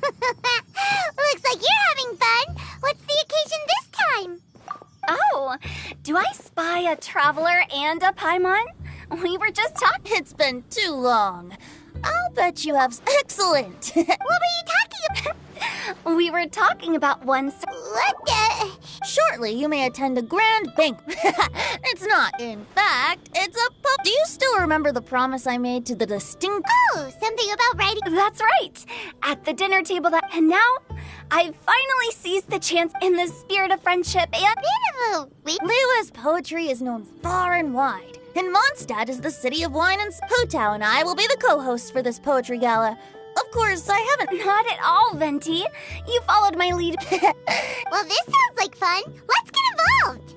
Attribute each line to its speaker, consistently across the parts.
Speaker 1: Looks like you're having fun. What's the occasion this time?
Speaker 2: Oh, do I spy a traveler and a Paimon? We were just talking.
Speaker 3: It's been too long. I'll bet you have excellent.
Speaker 1: What were you talking about?
Speaker 2: We were talking about one.
Speaker 1: What the?
Speaker 3: Shortly, you may attend a grand bank. It's not. In fact, it's a pub. Do you still remember the promise I made to the distinct?
Speaker 1: Oh, something about writing.
Speaker 2: That's right. At the dinner table and now, I've finally seized the chance in the spirit of friendship and...
Speaker 3: Lila's poetry is known far and wide. And Mondstadt is the city of wine and Hutao and I will be the co-hosts for this poetry gala. Of course, I haven't.
Speaker 2: Not at all, Venti. You followed my lead.
Speaker 1: Well, this sounds like fun. Let's get involved.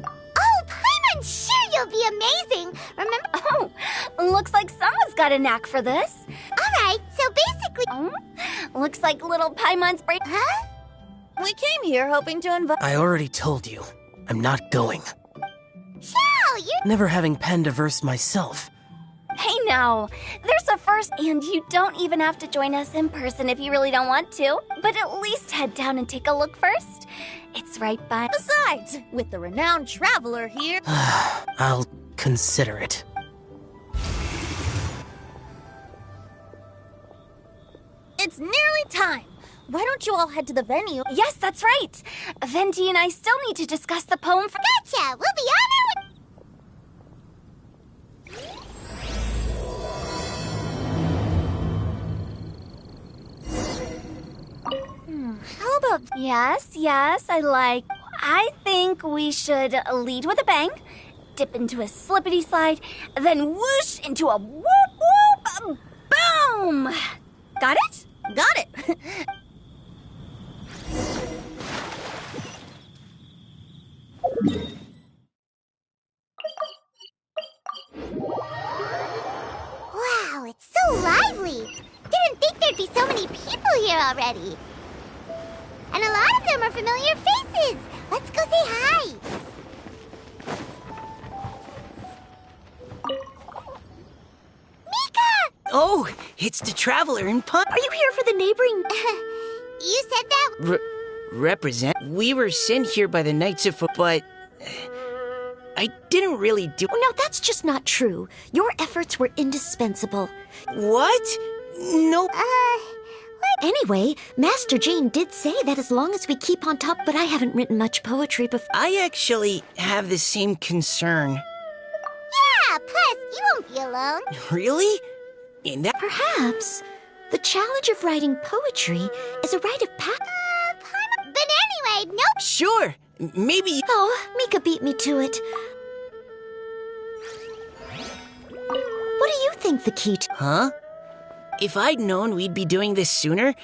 Speaker 1: Oh, Paimon, sure you'll be amazing. Remember?
Speaker 2: Oh, looks like someone's got a knack for this.
Speaker 1: All right, so basically...
Speaker 2: Oh, looks like little Paimon's brain.
Speaker 1: Huh?
Speaker 3: We came here hoping to invite...
Speaker 4: I already told you. I'm not going.
Speaker 1: Xiao, you're...
Speaker 4: Never having penned a verse myself.
Speaker 2: Hey now, there's a first, and you don't even have to join us in person if you really don't want to. But at least head down and take a look first. It's right by...
Speaker 3: Besides, with the renowned traveler here...
Speaker 4: I'll consider it.
Speaker 3: It's nearly time. Why don't you all head to the venue?
Speaker 2: Yes, that's right. Venti and I still need to discuss the poem for...
Speaker 1: Gotcha! We'll be on our way...
Speaker 2: How about... Yes, I think we should lead with a bang, dip into a slippity slide, then whoosh into a whoop whoop, boom! Got it?
Speaker 3: Got it.
Speaker 1: Wow, it's so lively. Didn't think there'd be so many people here already. And a lot of them are familiar faces. Let's go say hi. Mika!
Speaker 4: Oh, it's the traveler in Pun.
Speaker 2: Are you here for the neighboring...
Speaker 1: You said that?
Speaker 5: Represent? We were sent here by the Knights of but... I didn't really do...
Speaker 6: No, that's just not true. Your efforts were indispensable.
Speaker 5: What? No...
Speaker 6: Anyway, Master Jane did say that as long as we keep on top, but I haven't written much poetry before.
Speaker 5: I actually have the same concern.
Speaker 1: Yeah, plus, you won't be alone.
Speaker 5: Really? In that...
Speaker 6: Perhaps the challenge of writing poetry is a rite of passage.
Speaker 1: But anyway, nope.
Speaker 5: Sure. Maybe...
Speaker 6: Oh, Mika beat me to it. What do you think the key to...
Speaker 5: Huh? If I'd known we'd be doing this sooner...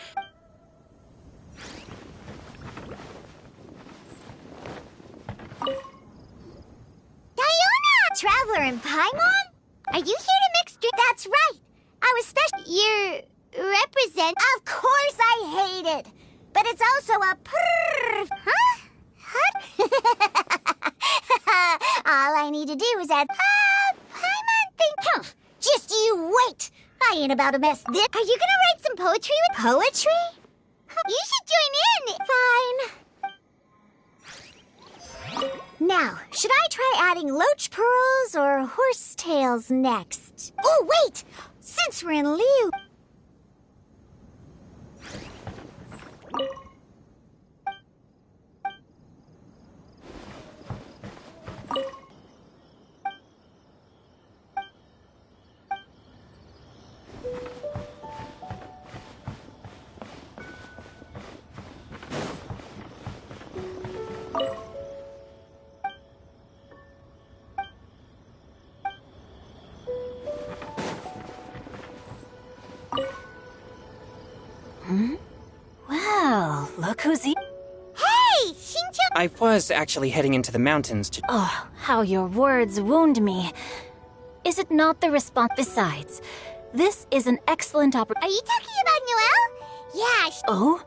Speaker 1: Diona! Traveler and Paimon? Are you here to mix drinks? That's right. I was special. You represent... Of course I hate it. But it's also a prrrr. Huh? All I need to do is add... Paimon think... Huh. Just you wait. I ain't about to mess this. Are you gonna write some poetry with... Poetry? You should join in. Fine. Now, should I try adding loach pearls or horse tails next? Oh, wait! Since we're in Liu...
Speaker 6: Well, look who's here.
Speaker 1: Hey, Shincho...
Speaker 7: I was actually heading into the mountains to...
Speaker 6: Oh, how your words wound me. Is it not the response? Besides, this is an excellent opportunity.
Speaker 1: Are you talking about Noelle? Yeah,
Speaker 6: Oh?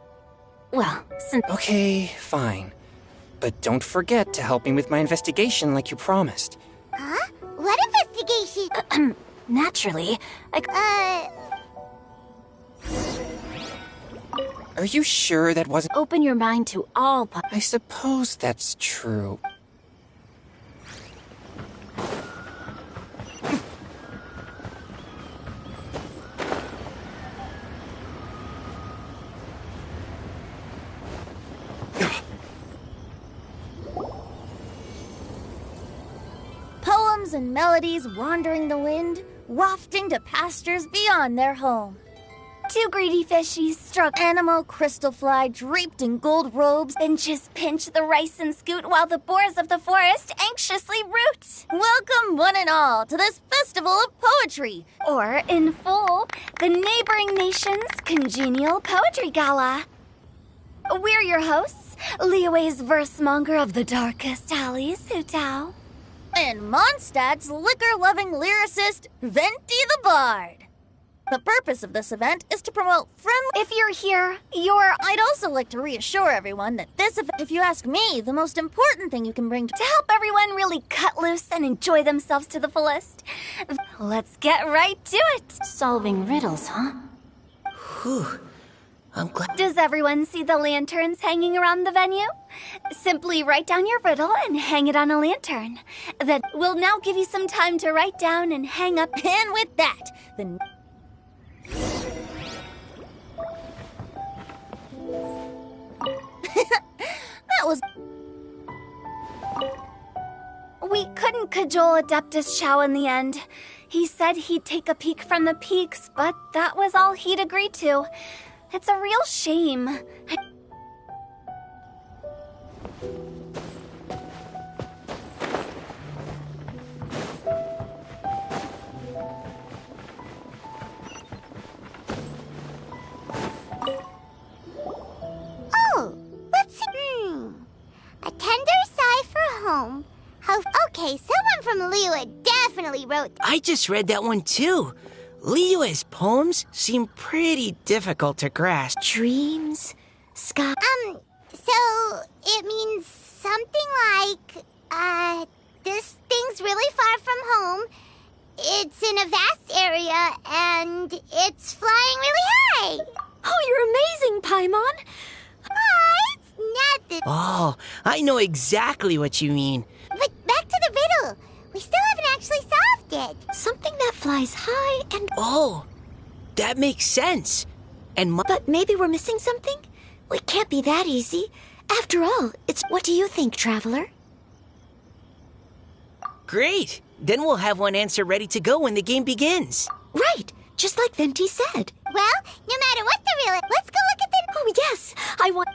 Speaker 6: Well, since...
Speaker 7: Okay, fine. But don't forget to help me with my investigation like you promised.
Speaker 1: Huh? What investigation?
Speaker 6: Naturally,
Speaker 7: Are you sure that wasn't...
Speaker 6: Open your mind to all
Speaker 7: I suppose that's true.
Speaker 3: Poems and melodies wandering the wind, wafting to pastures beyond their home.
Speaker 2: Two greedy fishies struck.
Speaker 3: Animal crystal fly draped in gold robes.
Speaker 2: Benches pinch the rice and scoot while the boars of the forest anxiously root.
Speaker 3: Welcome, one and all, to this festival of poetry.
Speaker 2: Or, in full, the neighboring nation's congenial poetry gala. We're your hosts, Liyue's verse monger of the darkest alleys, Hutao.
Speaker 3: And Mondstadt's liquor-loving lyricist, Venti the Bard. The purpose of this event is to promote friendly...
Speaker 2: If you're here,
Speaker 3: I'd also like to reassure everyone that this event, if you ask me, the most important thing you can bring
Speaker 2: to help everyone really cut loose and enjoy themselves to the fullest. Let's get right to it.
Speaker 6: solving riddles, huh?
Speaker 4: Whew. I'm glad.
Speaker 2: Does everyone see the lanterns hanging around the venue? Simply write down your riddle and hang it on a lantern. Then we'll now give you some time to write down and hang up.
Speaker 3: And with that, the... That was...
Speaker 2: We couldn't cajole Adeptus Chow in the end. He said he'd take a peek from the peaks, but that was all he'd agreed to. It's a real shame.
Speaker 1: Oh, let's see. A tender sigh for home. How? Okay, someone from Liyue definitely wrote.
Speaker 5: I just read that one too. Liyue's poems seem pretty difficult to grasp.
Speaker 6: Dreams, sky.
Speaker 1: So it means something like, this thing's really far from home. It's in a vast area, and it's flying really high.
Speaker 6: Oh, you're amazing, Paimon!
Speaker 1: Oh, it's nothing.
Speaker 5: Oh, I know exactly what you mean.
Speaker 1: But back to the riddle. We still haven't actually solved it.
Speaker 6: Something that flies high and...
Speaker 5: Oh, that makes sense. And
Speaker 6: But maybe we're missing something? Well, it can't be that easy. After all, it's... What do you think, Traveler?
Speaker 5: Great. Then we'll have one answer ready to go when the game begins.
Speaker 6: Right, just like Venti said.
Speaker 1: Well, no matter what the riddle, let's go look at the...
Speaker 6: Oh, yes, I want...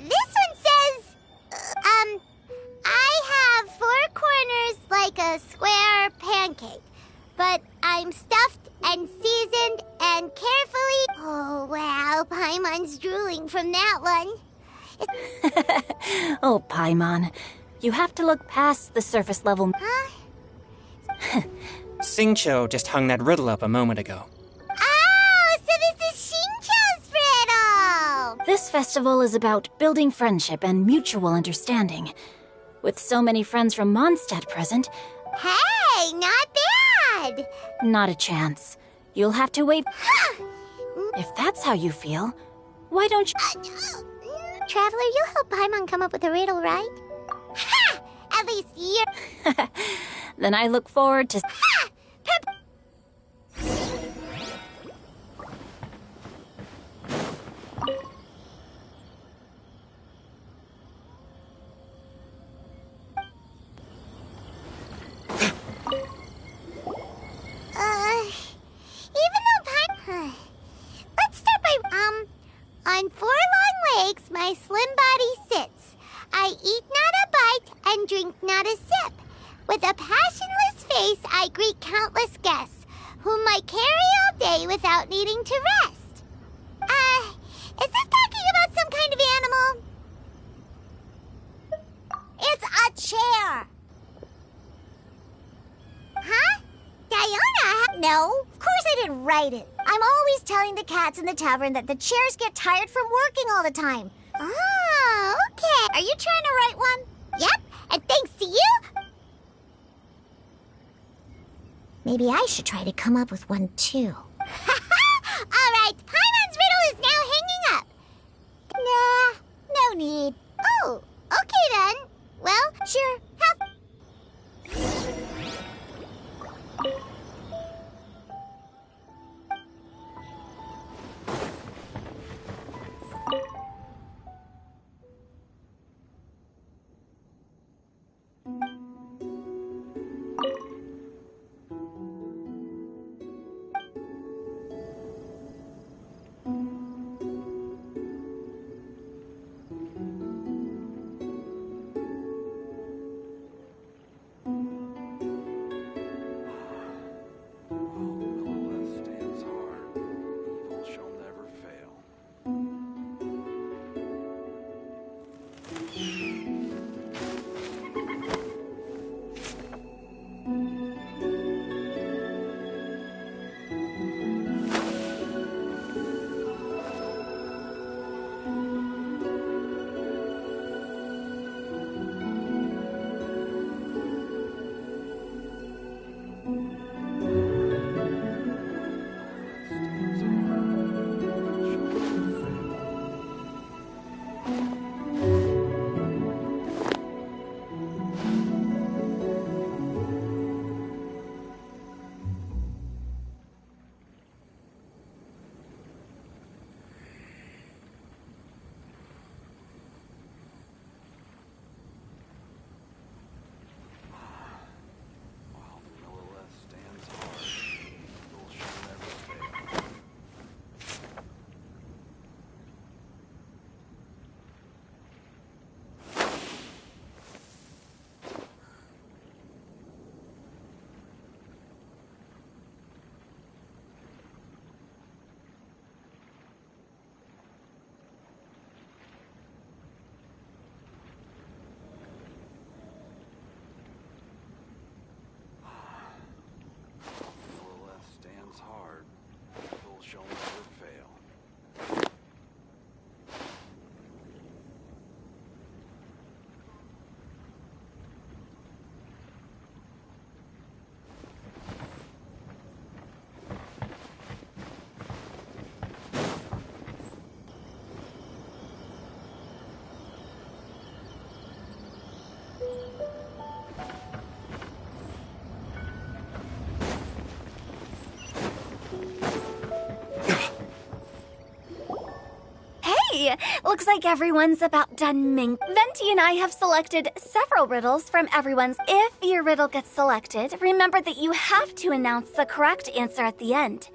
Speaker 1: This one says, I have 4 corners like a square pancake, but I'm stuffed and seasoned and carefully... Oh, wow, Paimon's drooling from that one.
Speaker 6: Oh, Paimon, you have to look past the surface level...
Speaker 1: Huh?
Speaker 7: Xingqiu just hung that riddle up a moment ago.
Speaker 1: Oh, so this is Xingqiu's riddle!
Speaker 6: This festival is about building friendship and mutual understanding. With so many friends from Mondstadt present,
Speaker 1: Hey, not bad!
Speaker 6: not a chance. You'll have to wait... If that's how you feel, why don't you...
Speaker 1: Traveler, you help Paimon come up with a riddle, right? Ha! At least you're...
Speaker 6: Then I look forward to...
Speaker 1: Ha! Even though Paimon... Let's start by... On 4 long legs, my slim body sits. I eat not a bite and drink not a sip. With a passionless face, I greet countless guests, whom I carry all day without needing to rest. Is this talking about some kind of animal? It's a chair. know. Of course I didn't write it. I'm always telling the cats in the tavern that the chairs get tired from working all the time. Oh, okay. Are you trying to write one? Yep, and thanks to you... Maybe I should try to come up with one, too. All right, Paimon's riddle is now hanging up. Nah, no need. Oh, okay then. Well, sure.
Speaker 2: Looks like everyone's about done ming. Venti and I have selected several riddles from everyone's. If your riddle gets selected, remember that you have to announce the correct answer at the end.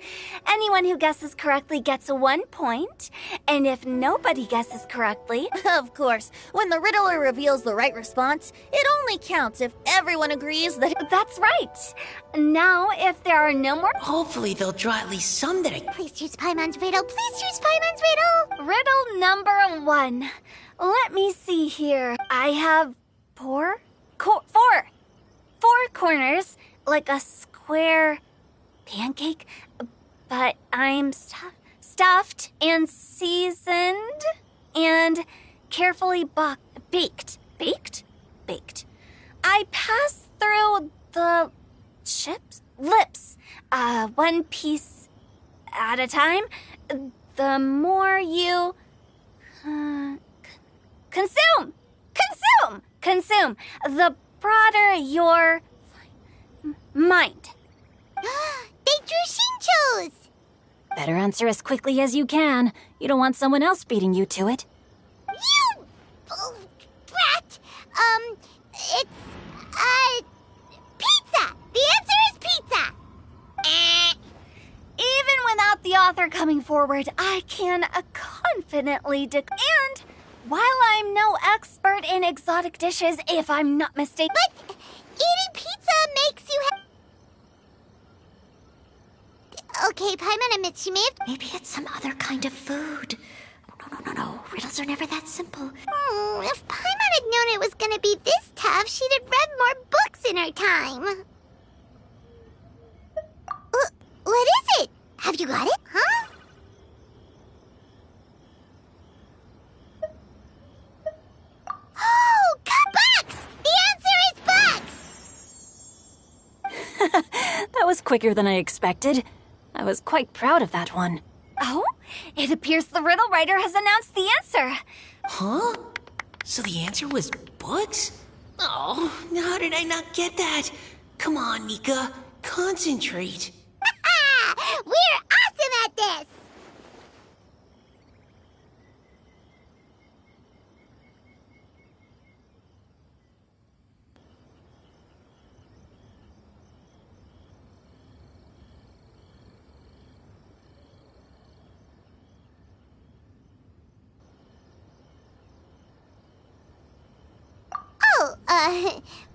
Speaker 2: Anyone who guesses correctly gets 1 point, and if nobody guesses correctly...
Speaker 3: Of course, when the riddler reveals the right response, it only counts if everyone agrees that...
Speaker 2: That's right. Now, if there are no more...
Speaker 4: Hopefully they'll draw at least some that I...
Speaker 1: Please choose Paimon's riddle. Please choose Paimon's riddle.
Speaker 2: Riddle number 1. Let me see here. I have four corners, like a square pancake, but I'm stuffed and seasoned and carefully baked. Baked. I pass through the lips, one piece at a time. The more you consume, the broader your mind.
Speaker 1: They drew Shinchos!
Speaker 6: Better answer as quickly as you can. You don't want someone else beating you to it.
Speaker 1: You... brat! It's... pizza! The answer is pizza!
Speaker 2: Even without the author coming forward, I can confidently and while I'm no expert in exotic dishes, if I'm not mistaken...
Speaker 1: But eating pizza makes you Okay, Paimon admits she may have...
Speaker 8: Maybe it's some other kind of food. No. Riddles are never that simple.
Speaker 1: If Paimon had known it was gonna be this tough, she'd have read more books in her time.
Speaker 6: quicker than I expected. I was quite proud of that one.
Speaker 2: Oh, it appears the riddle writer has announced the answer.
Speaker 5: Huh? So the answer was books? Oh, how did I not get that? Come on, Mika. Concentrate.
Speaker 1: We're awesome at this!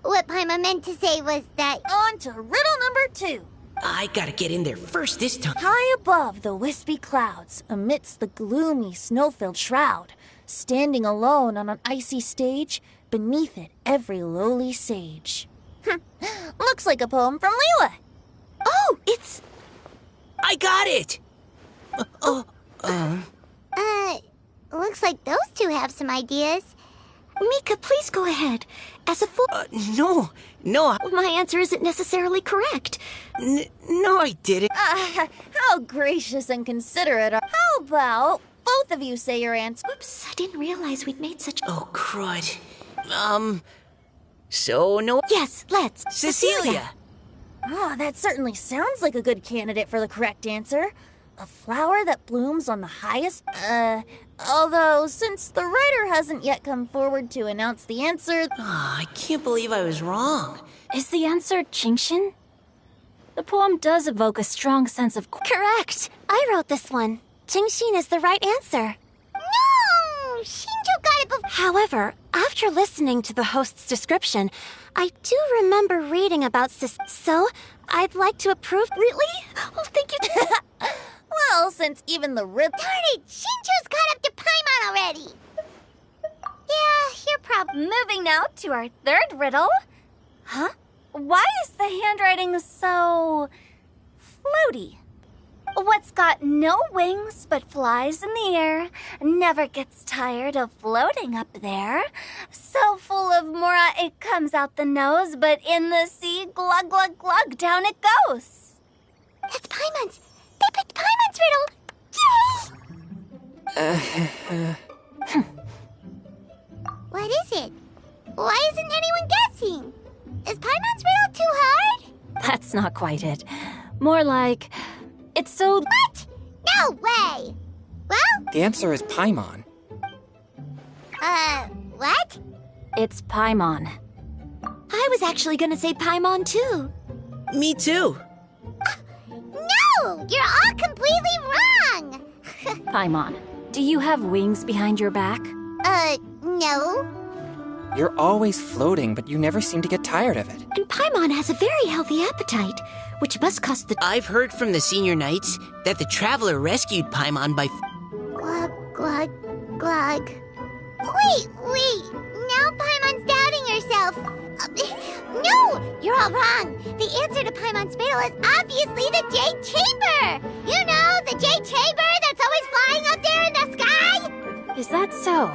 Speaker 1: What Paima meant to say was that...
Speaker 3: On to riddle number 2.
Speaker 5: I gotta get in there first this time.
Speaker 3: High above the wispy clouds, amidst the gloomy snow-filled shroud, standing alone on an icy stage, beneath it every lowly sage. Looks like a poem from Leela.
Speaker 2: Oh, it's...
Speaker 5: I got it!
Speaker 1: Looks like those two have some ideas.
Speaker 8: Mika, please go ahead. As a fool,
Speaker 5: No,
Speaker 8: my answer isn't necessarily correct.
Speaker 5: no, I didn't.
Speaker 3: How gracious and considerate are... How about both of you say your answer?
Speaker 8: Oops, I didn't realize we'd made such...
Speaker 5: Oh, crud. So no...
Speaker 8: Yes, let's.
Speaker 5: Cecilia!
Speaker 3: Oh, that certainly sounds like a good candidate for the correct answer. A flower that blooms on the highest... Although, since the writer hasn't yet come forward to announce the answer...
Speaker 5: I can't believe I was wrong.
Speaker 6: Is the answer Jingshin? The poem does evoke a strong sense of...
Speaker 8: Correct. I wrote this one. Jingshin is the right answer.
Speaker 1: No! Shinjo got it before...
Speaker 8: However, after listening to the host's description, I do remember reading about so I'd like to approve... Really? Oh, thank you.
Speaker 3: Well, since even the riddle...
Speaker 1: Darn it! Shinjo's caught up to Paimon already! Yeah, you're probably...
Speaker 2: Moving now to our third riddle. Huh? Why is the handwriting so... floaty? What's got no wings but flies in the air, never gets tired of floating up there, so full of mora it comes out the nose, but in the sea, glug, glug, glug, down it goes.
Speaker 1: That's Paimon's! They picked Paimon's riddle! Yay! What is it? Why isn't anyone guessing? Is Paimon's riddle too hard?
Speaker 6: That's not quite it. More like... It's so...
Speaker 1: What? No way! Well,
Speaker 7: The answer is Paimon.
Speaker 1: what?
Speaker 6: It's Paimon.
Speaker 8: I was actually gonna say Paimon too.
Speaker 5: Me too.
Speaker 1: No! You're all completely wrong!
Speaker 6: Paimon, do you have wings behind your back?
Speaker 1: No.
Speaker 7: You're always floating, but you never seem to get tired of it.
Speaker 8: And Paimon has a very healthy appetite, which must cost the...
Speaker 5: I've heard from the senior knights that the traveler rescued Paimon by...
Speaker 1: Glug, glug, glug. Wait! Now Paimon's doubting herself. No! You're all wrong. The answer to Paimon's riddle is obviously the Jade Chamber! You know, the Jade Chamber that's always flying up there in the sky?
Speaker 6: Is that so?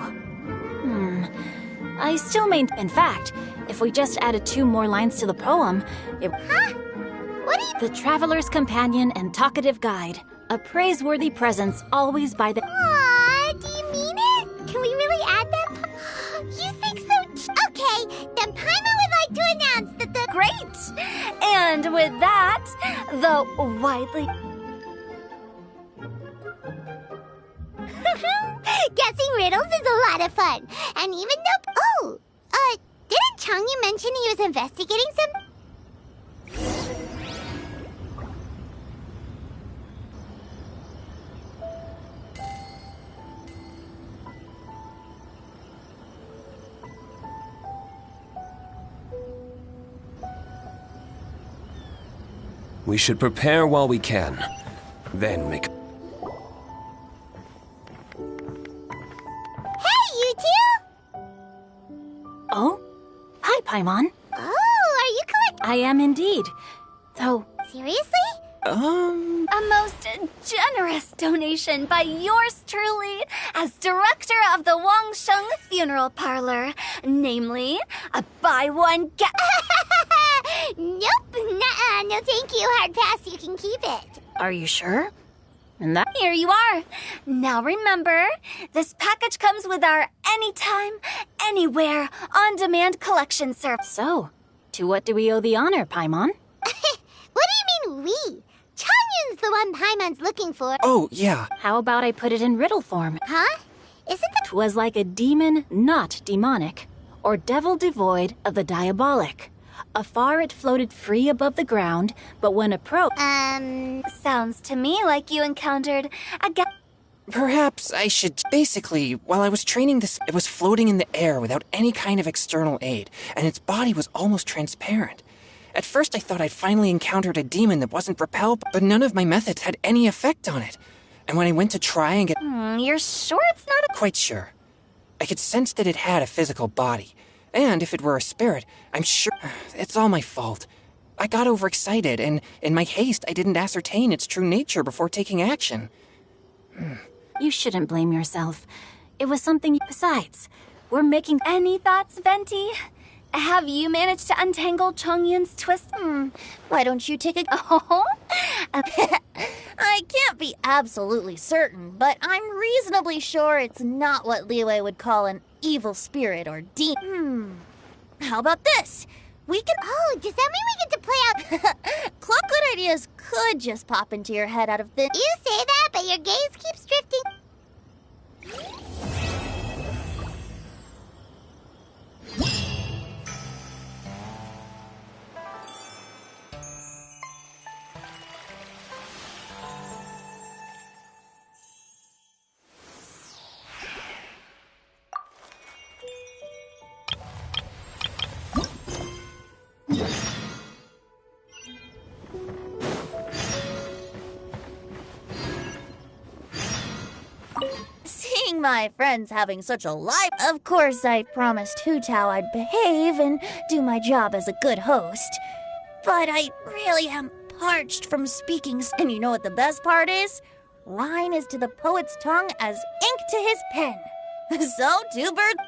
Speaker 6: I still maintain... In fact, if we just added 2 more lines to the poem, it...
Speaker 1: Huh? What do you...
Speaker 6: The traveler's companion and talkative guide. A praiseworthy presence always by the...
Speaker 1: Aw, do you mean it? Can we really add that? You think so? Okay, then Paimon would like to announce that the...
Speaker 2: Great! And with that, the widely...
Speaker 1: Guessing riddles is a lot of fun. And even though... didn't Changyu mention he was investigating some...
Speaker 9: We should prepare while we can, then make...
Speaker 1: Hey, you two!
Speaker 6: Oh? Hi, Paimon.
Speaker 1: Oh, are you collect...
Speaker 6: I am indeed. Though...
Speaker 1: Seriously?
Speaker 2: A most generous donation by yours truly as director of the Wangsheng Funeral Parlor. Namely, a buy one, get...
Speaker 1: Nope, nuh-uh. No thank you. Hard pass, you can keep it.
Speaker 6: Are you sure? And that.
Speaker 2: Here you are. Now remember, this package comes with our anytime, anywhere, on-demand collection service.
Speaker 6: So, to what do we owe the honor, Paimon?
Speaker 1: What do you mean, we? Chanyun's the one Paimon's looking for.
Speaker 7: Oh, yeah.
Speaker 6: How about I put it in riddle form?
Speaker 1: Huh? Isn't the...
Speaker 6: 'Twas like a demon not demonic, or devil devoid of the diabolic. Afar it floated free above the ground, but when approached...
Speaker 2: Sounds to me like you encountered a
Speaker 7: Perhaps I should. Basically, while I was training this, it was floating in the air without any kind of external aid, and its body was almost transparent. At first, I thought I'd finally encountered a demon that wasn't repelled, but none of my methods had any effect on it. And when I went to try and get...
Speaker 2: You're sure it's not a...
Speaker 7: Quite sure. I could sense that it had a physical body. And if it were a spirit, I'm sure... It's all my fault. I got overexcited, and in my haste, I didn't ascertain its true nature before taking action.
Speaker 6: You shouldn't blame yourself. It was something... Besides, we're making...
Speaker 2: Any thoughts, Venti? Have you managed to untangle Chongyun's twist?
Speaker 3: Why don't you take a...
Speaker 2: Oh?
Speaker 3: I can't be absolutely certain, but I'm reasonably sure it's not what Liyue would call an evil spirit or demon. How about this? We can...
Speaker 1: Oh, does that mean we get to play out...
Speaker 3: Clockwood ideas could just pop into your head out of thin...
Speaker 1: You say that, but your gaze keeps drifting...
Speaker 3: Seeing my friends having such a life, of course I promised Hu Tao I'd behave and do my job as a good host. But I really am parched from speaking, and you know what the best part is? Wine is to the poet's tongue as ink to his pen. So, two birds...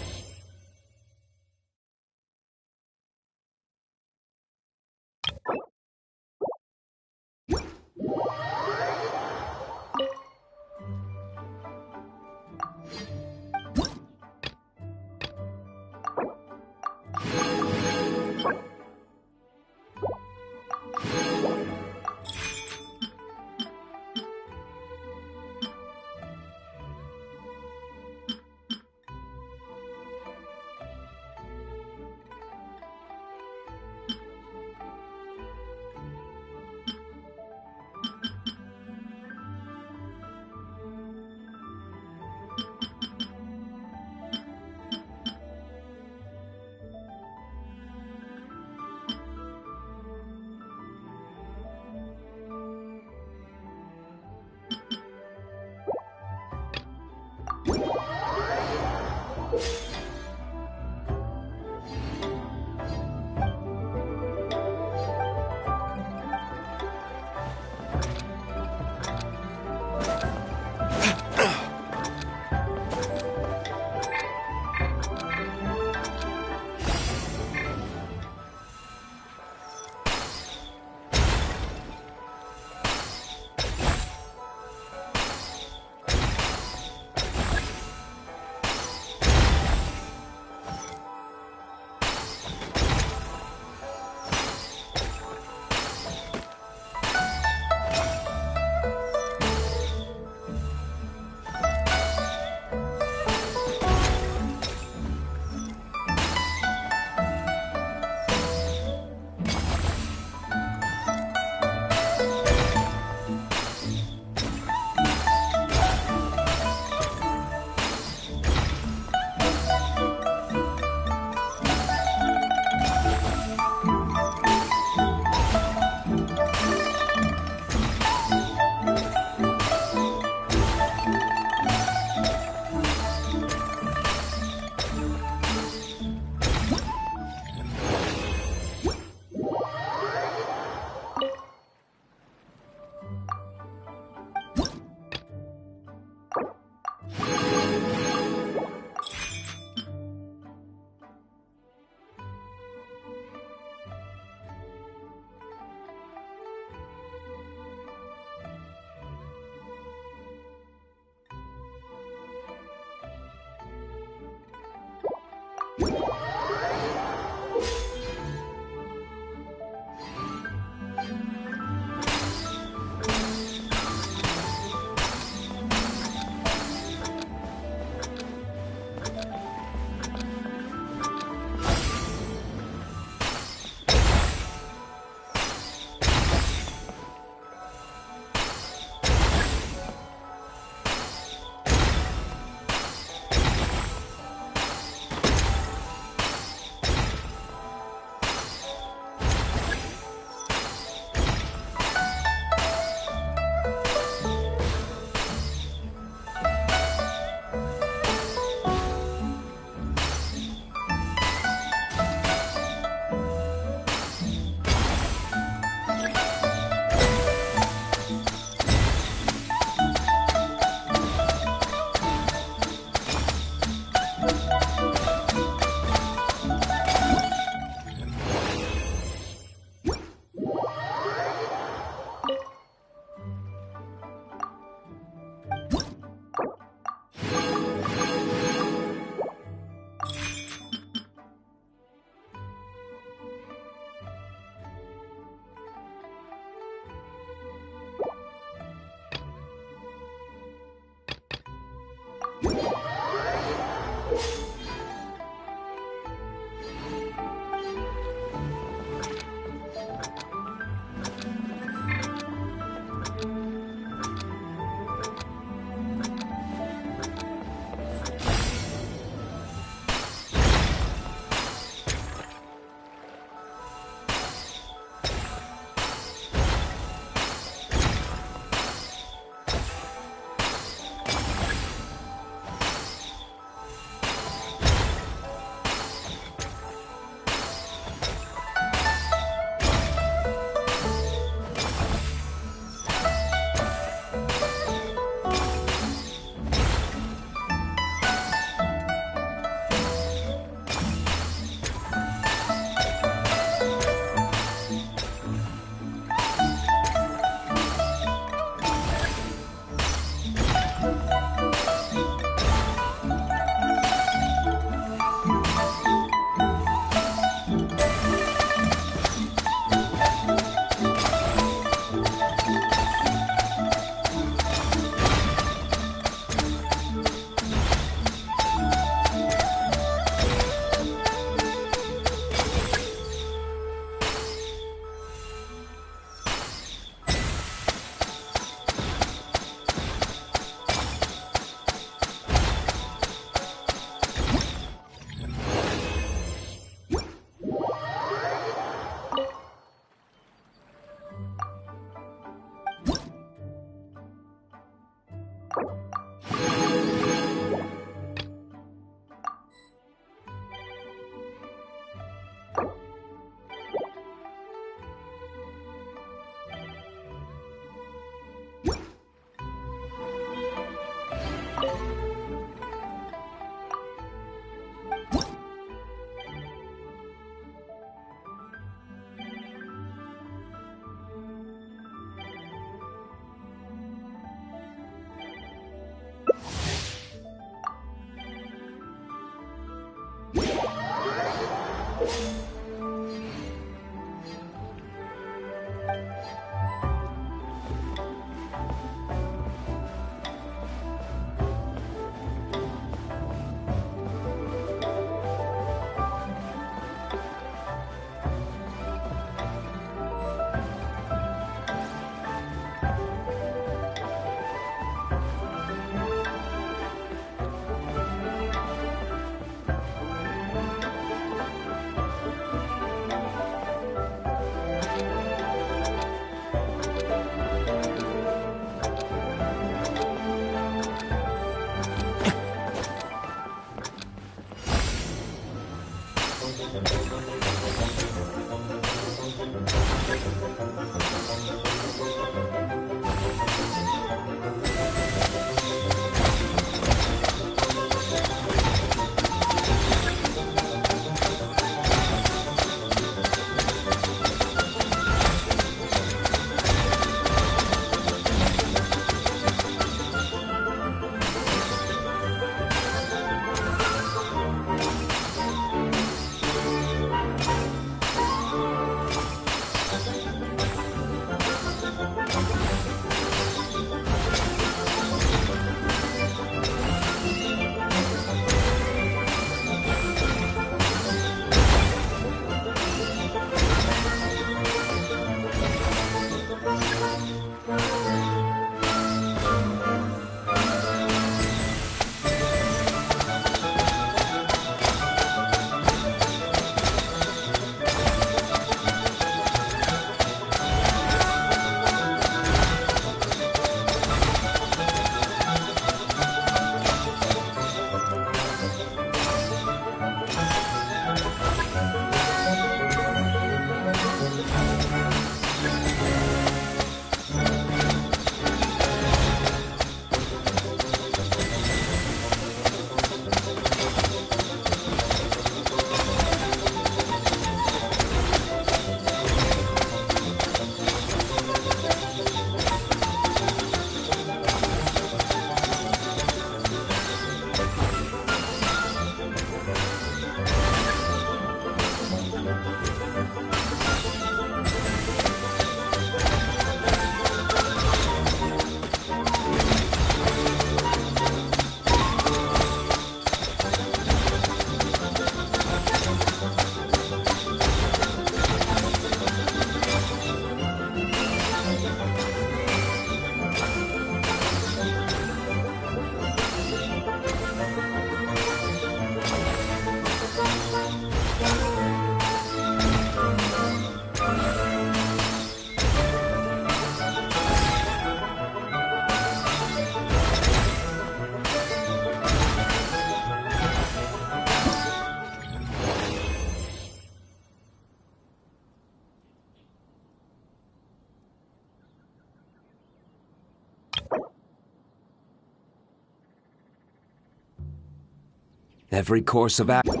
Speaker 9: Every course of action.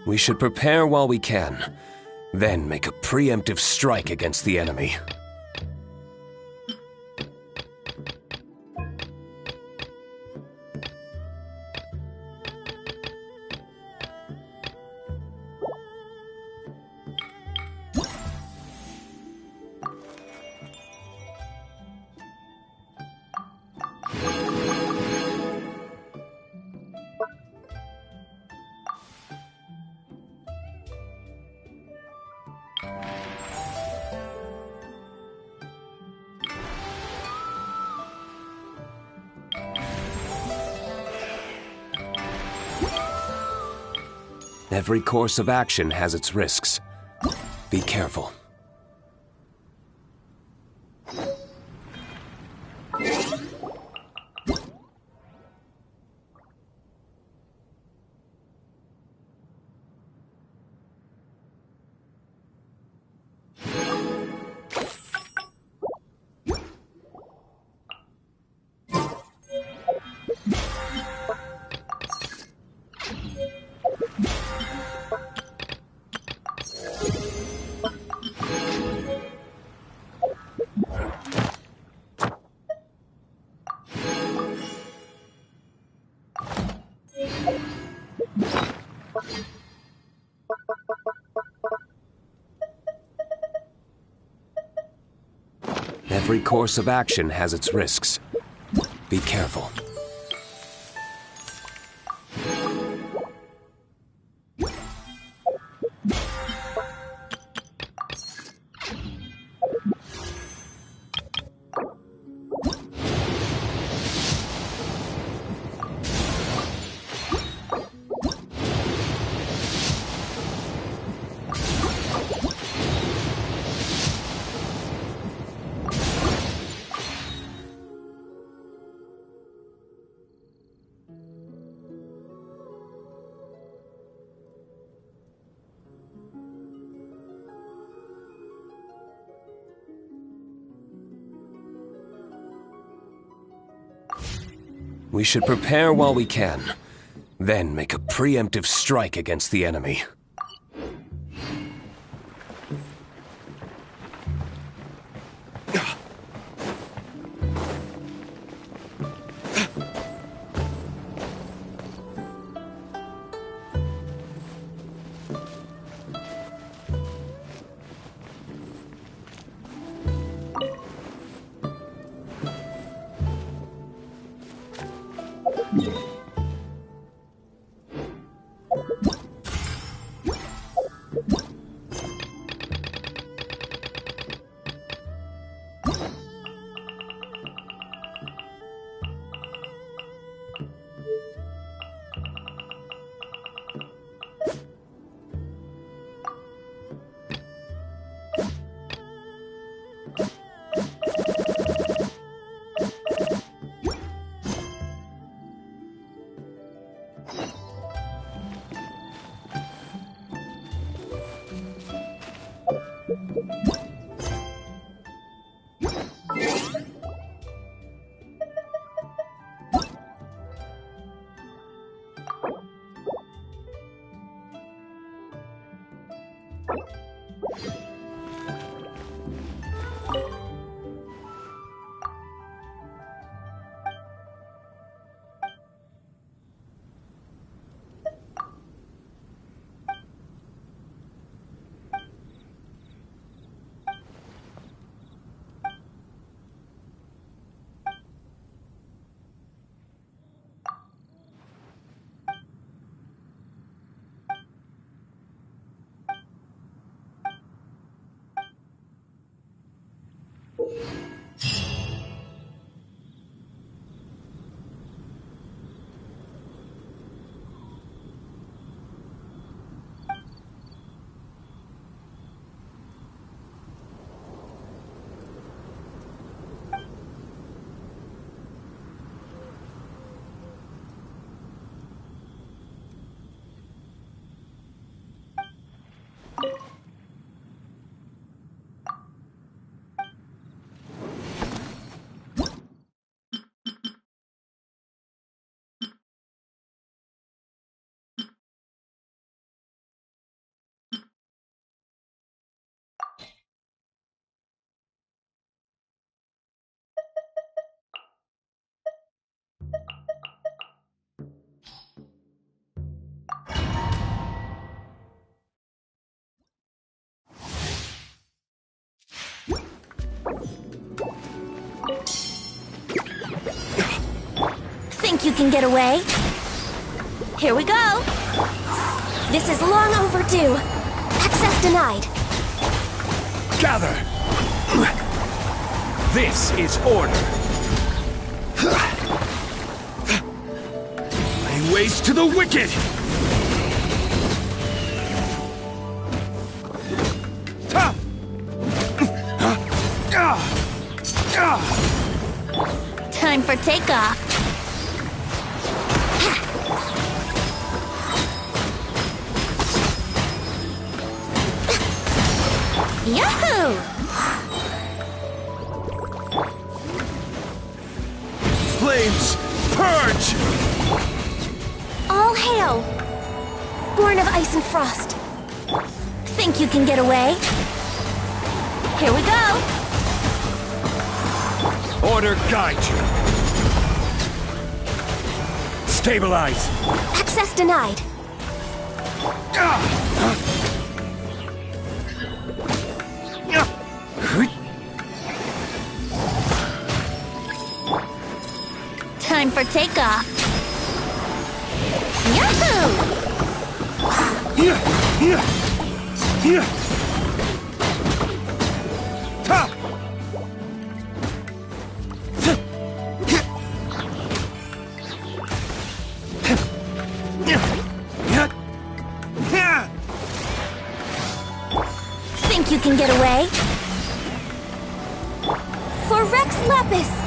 Speaker 9: We should prepare while we can, then make a preemptive strike against the enemy. Every course of action has its risks. Be careful. Every course of action has its risks. Be careful. We should prepare while we can, then make a preemptive strike against the enemy.
Speaker 2: Think you can get away? Here we go. This is long overdue. Access denied.
Speaker 9: Gather! This is order. Lay waste to the wicked!
Speaker 2: Time for takeoff. Yahoo!
Speaker 9: Flames, purge!
Speaker 2: All hail! Born of ice and frost. Think you can get away? Here we go!
Speaker 9: Order guide you. Stabilize.
Speaker 2: Access denied. Time for takeoff. Yahoo! Think you can get away? For Rex Lapis!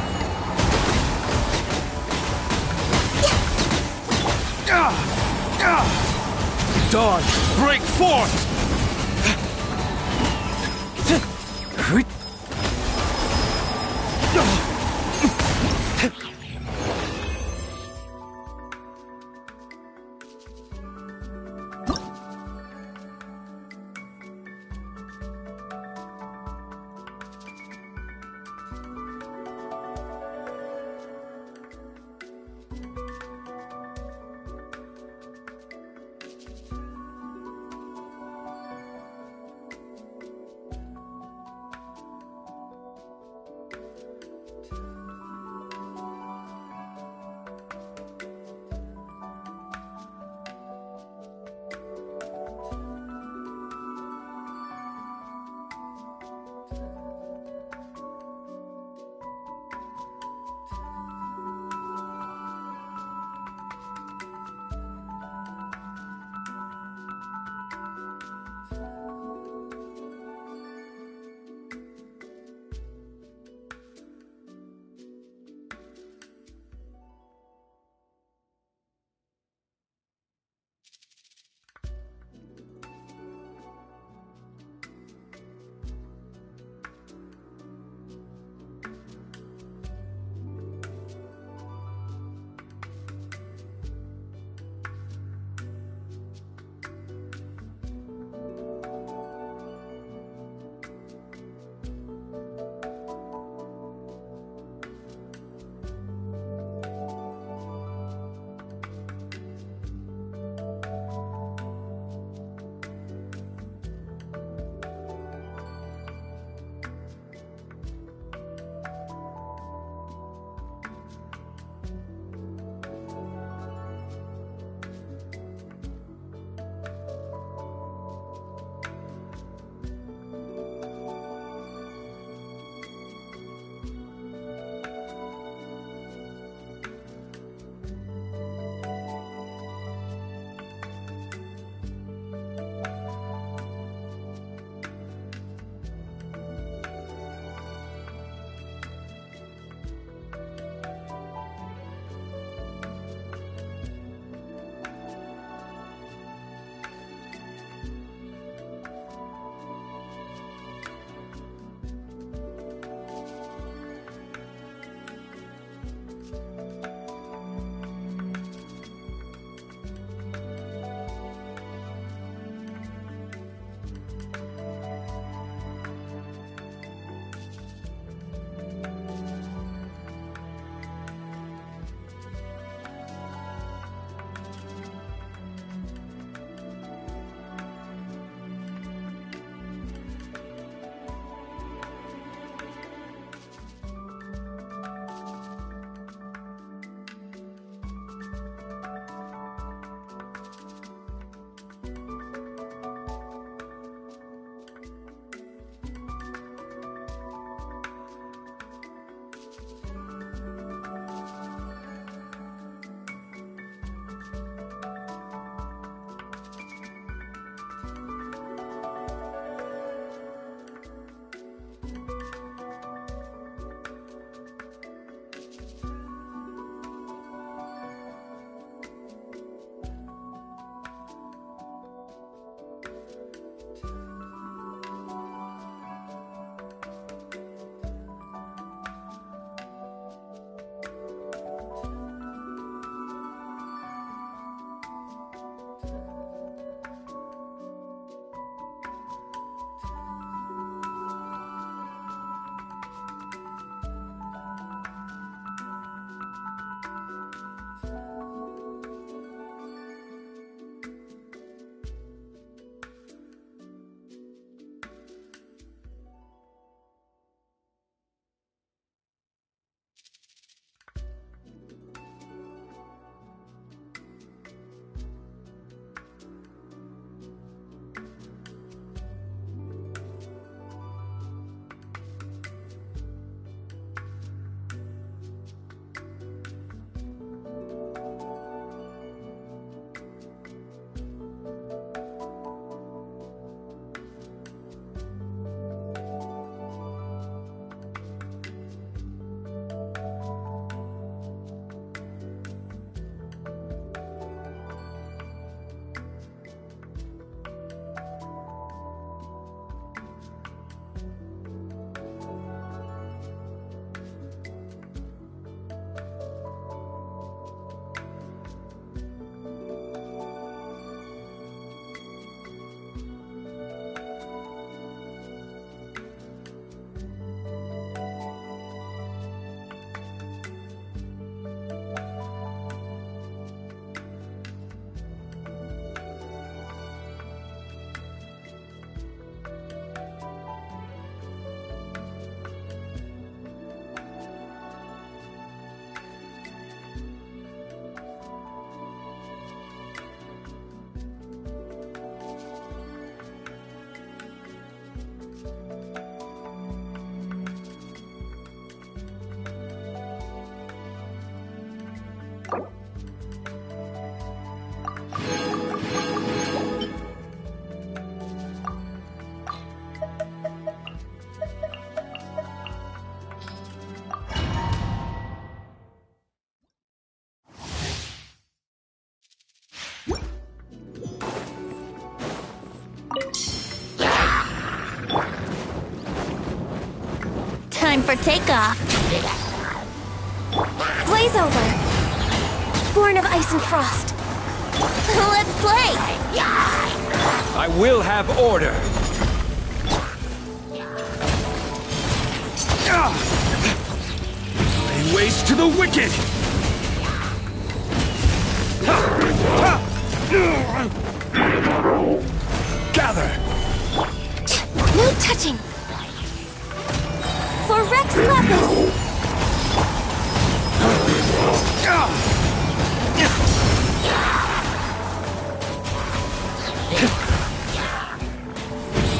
Speaker 9: Dawn, break forth!
Speaker 2: Time for takeoff. Blaze over. Born of ice and frost. Let's play!
Speaker 9: I will have order. Lay waste to the wicked! Gather!
Speaker 2: No touching! For Rex Lapis!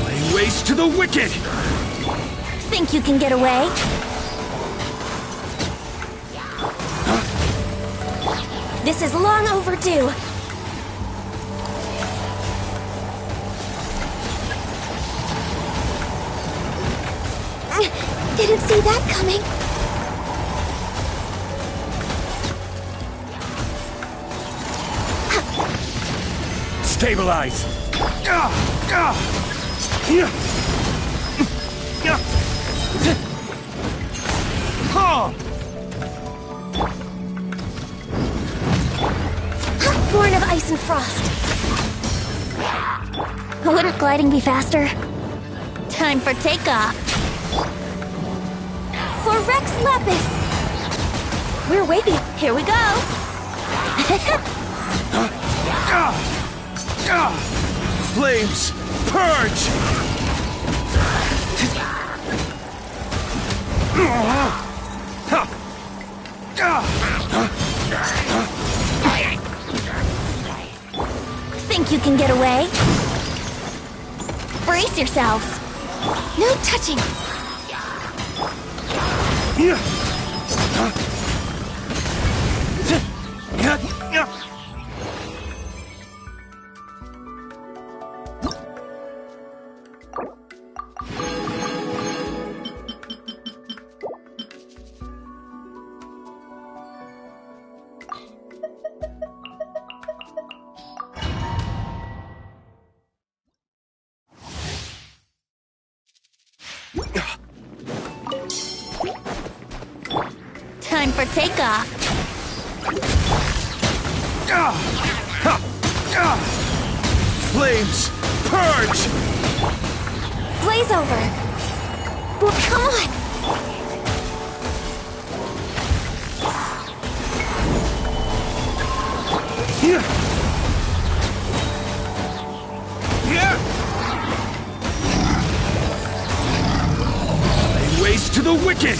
Speaker 9: Lay waste to the wicked!
Speaker 2: Think you can get away? This is long overdue. Didn't see that coming.
Speaker 9: Stabilize!
Speaker 2: Born of ice and frost. Wouldn't gliding be faster? Time for takeoff. For Rex Lapis. We're waiting. Here we go.
Speaker 9: Flames, purge!
Speaker 2: Think you can get away? Brace yourselves. No touching. Time for takeoff.
Speaker 9: Flames, purge!
Speaker 2: Blaze over. Well, come on.
Speaker 9: Lay waste to the wicked!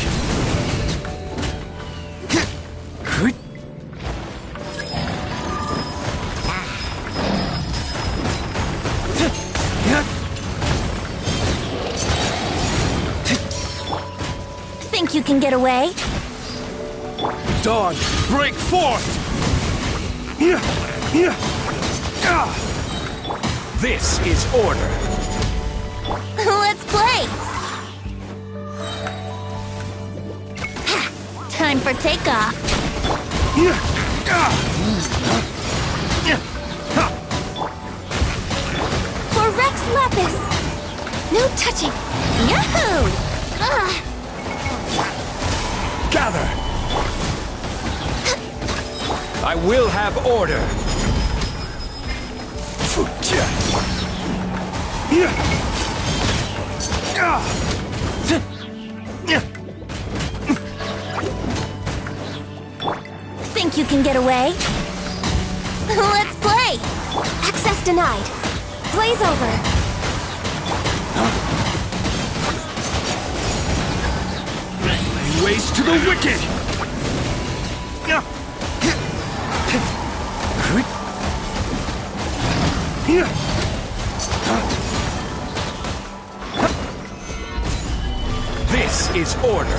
Speaker 2: Think you can get away?
Speaker 9: Dawn, break forth! This is order.
Speaker 2: Let's play! Time for takeoff. For Rex Lapis! No touching! Yahoo!
Speaker 9: Gather! I will have order.
Speaker 2: Think you can get away? Let's play! Access denied. Blaze over.
Speaker 9: Lay waste to the wicked! This is order.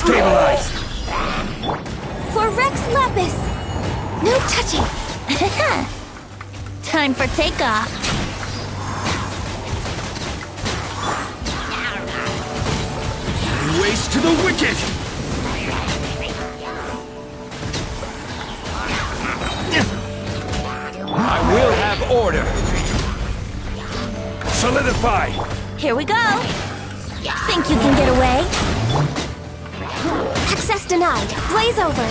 Speaker 9: Stabilize!
Speaker 2: For Rex Lapis! No touching! Time for takeoff!
Speaker 9: Waste to the wicked! I will have order! Solidify!
Speaker 2: Here we go! Think you can get away? Access denied. Blaze over.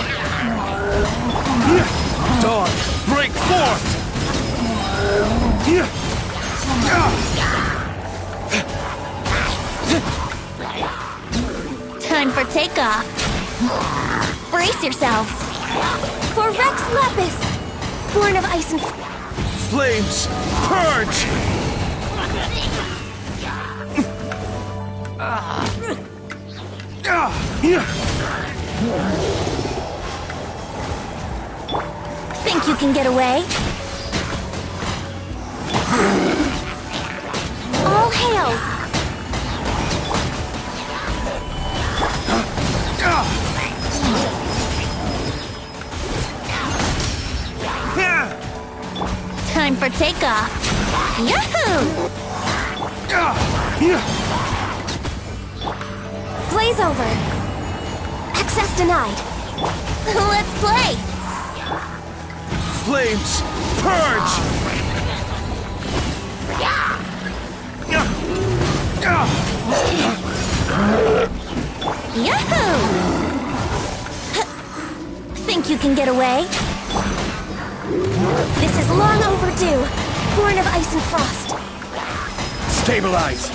Speaker 9: Dawn, break forth!
Speaker 2: Time for takeoff. Brace yourselves. For Rex Lapis! Born of ice and...
Speaker 9: Flames, purge!
Speaker 2: Think you can get away? All hail! Time for takeoff. Yahoo! Blaze over. Access denied. Let's play.
Speaker 9: Flames, purge!
Speaker 2: Yahoo! Think you can get away? This is long overdue. Born of ice and frost.
Speaker 9: Stabilize!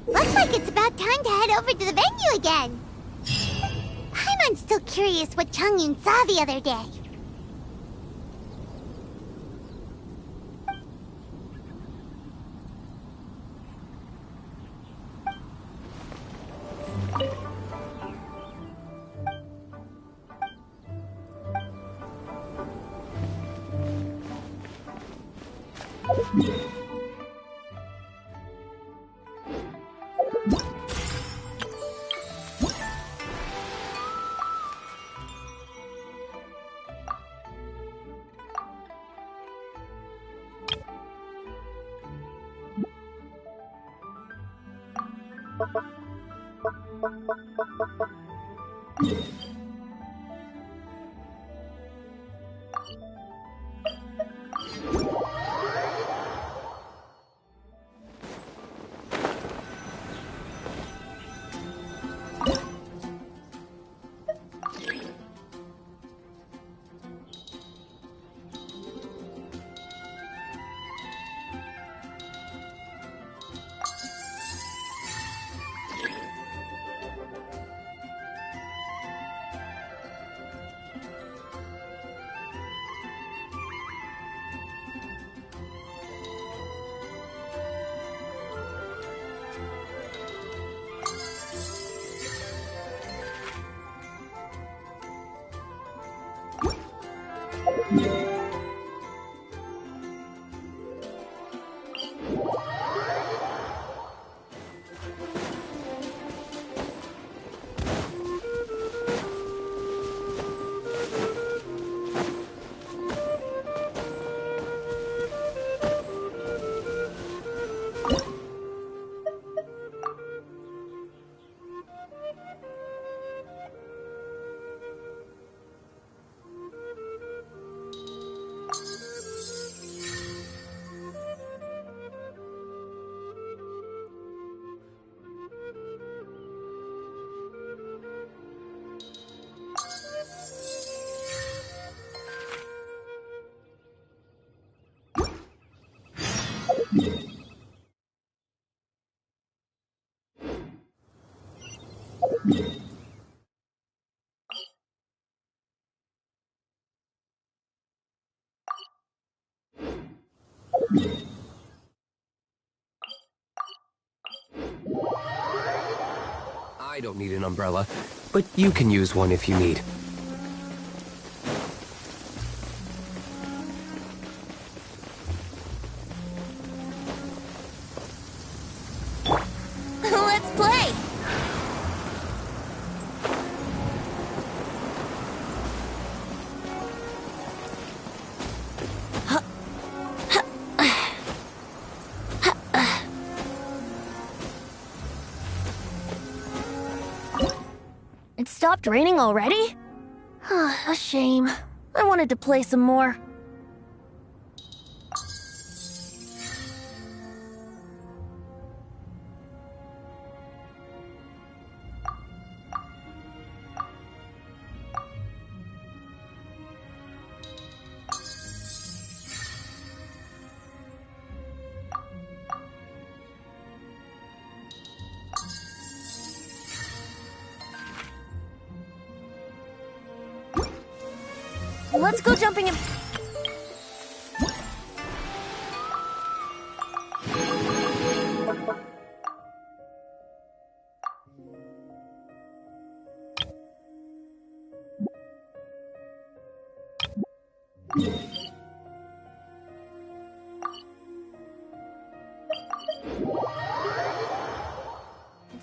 Speaker 1: Looks like it's about time to head over to the venue again. I'm still curious what Changyun saw the other day.
Speaker 9: I don't need an umbrella, but you can use one if you need.
Speaker 3: Let's play! It stopped raining already? A shame. I wanted to play some more. Let's go jumping in. It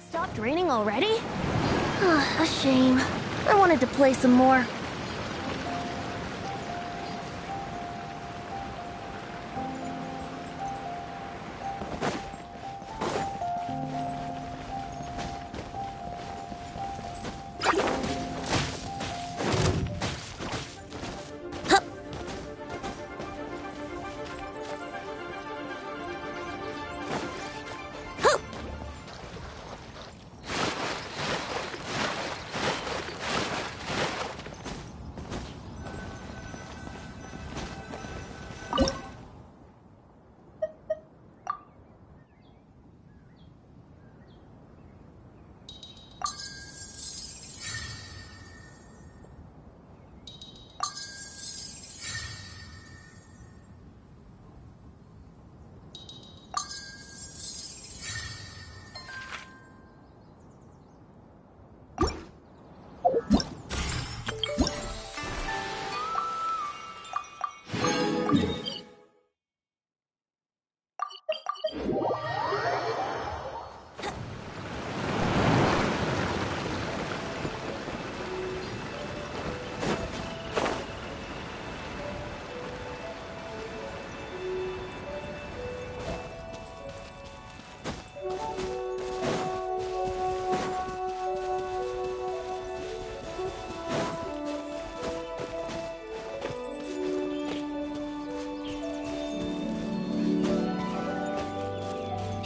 Speaker 3: stopped raining already? A shame. I wanted to play some more.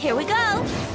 Speaker 2: Here we go.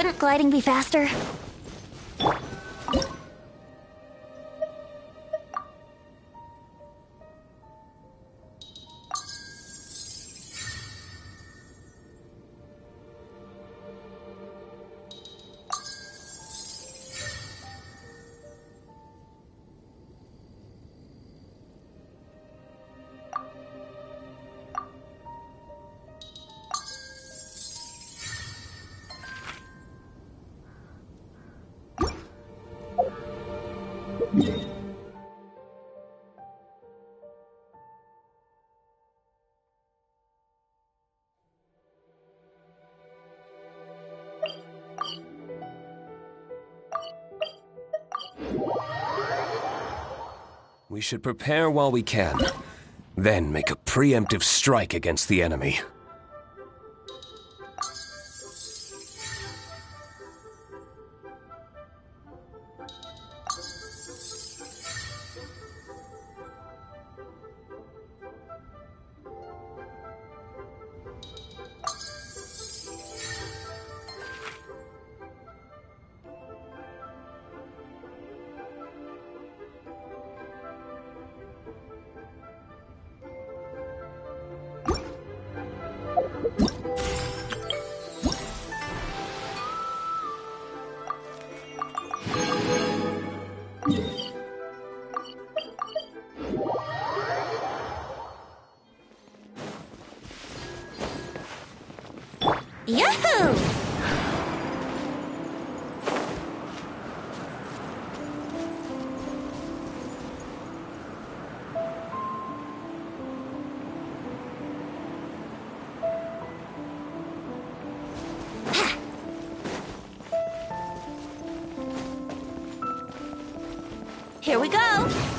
Speaker 8: Wouldn't gliding be faster?
Speaker 9: We should prepare while we can, then make a preemptive strike against the enemy.
Speaker 8: Yahoo! Here we go!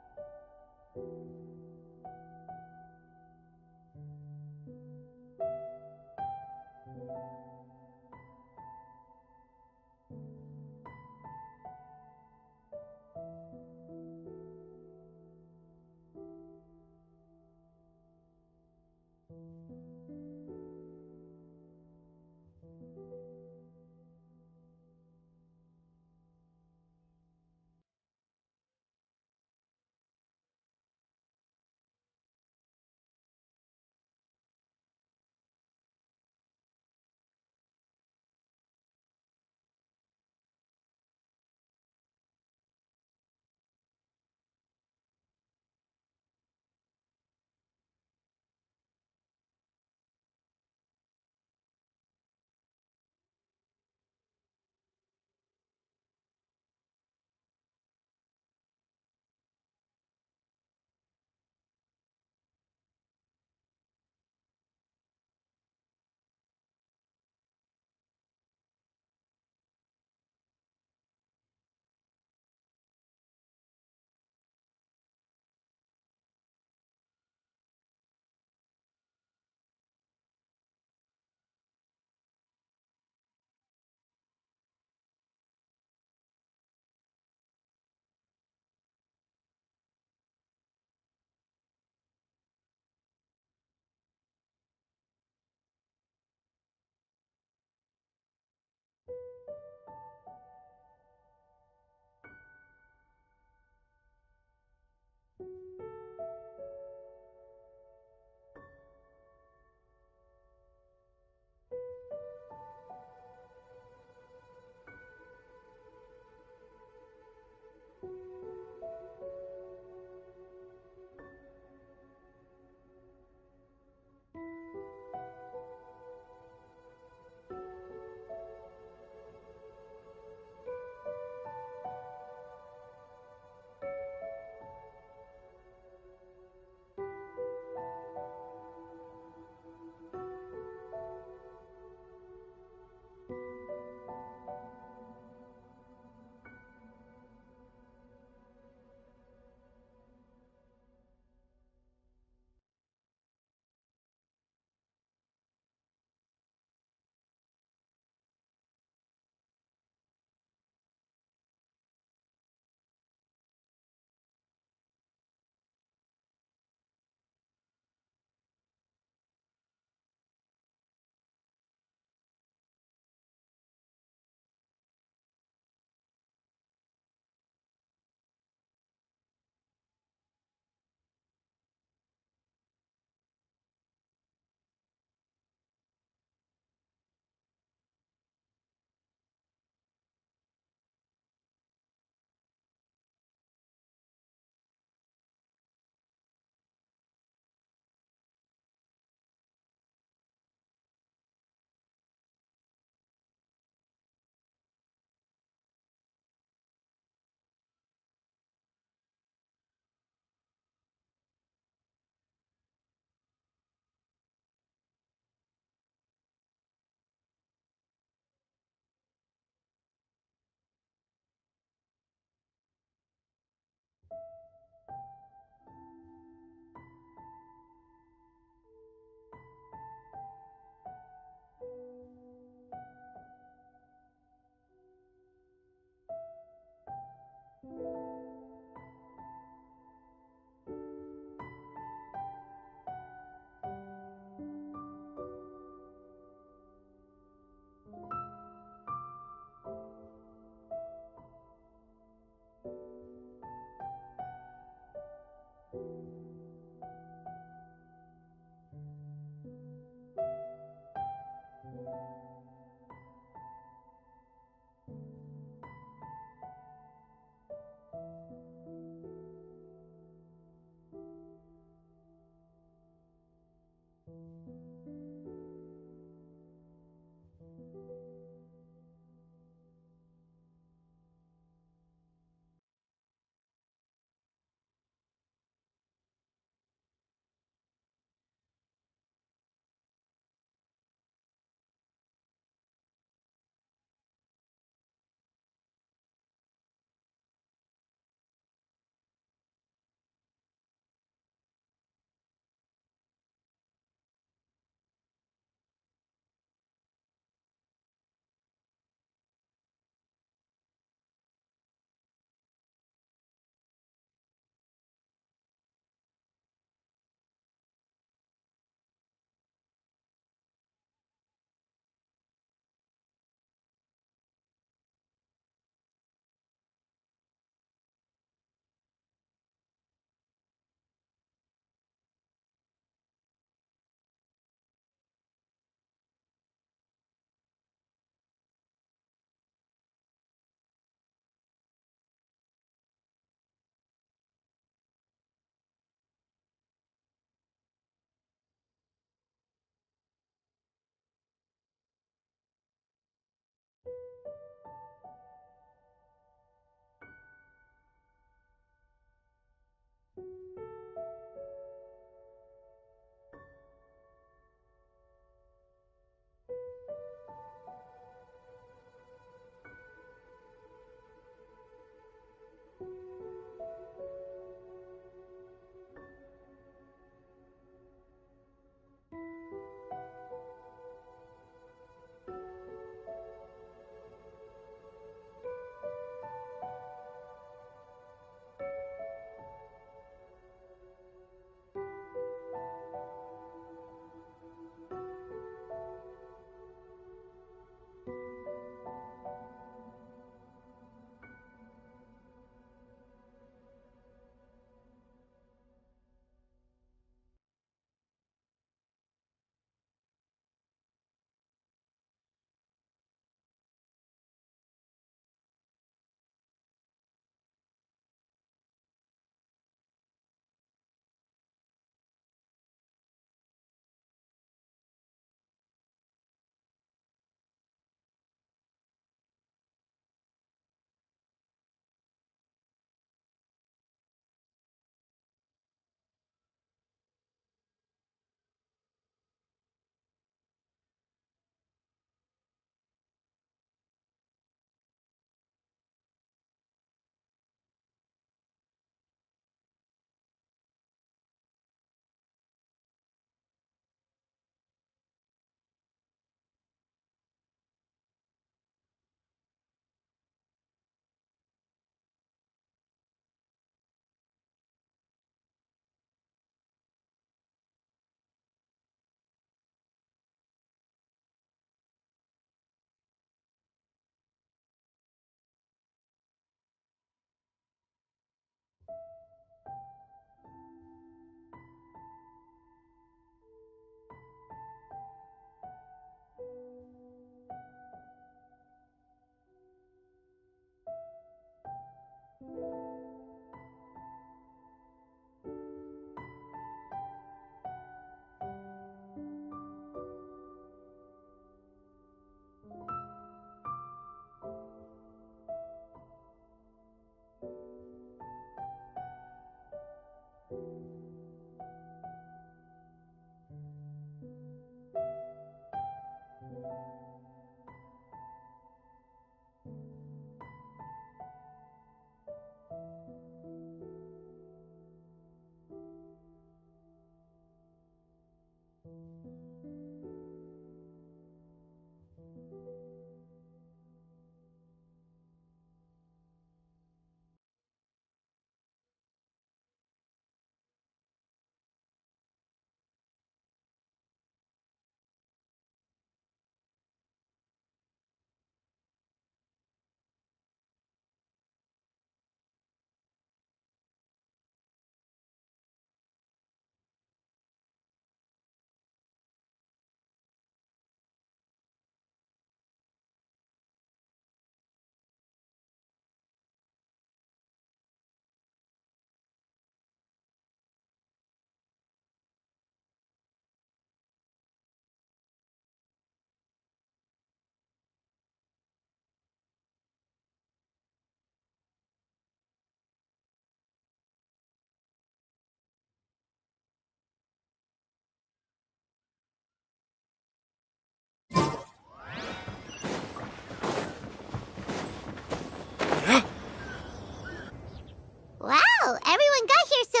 Speaker 1: Wow, everyone got here so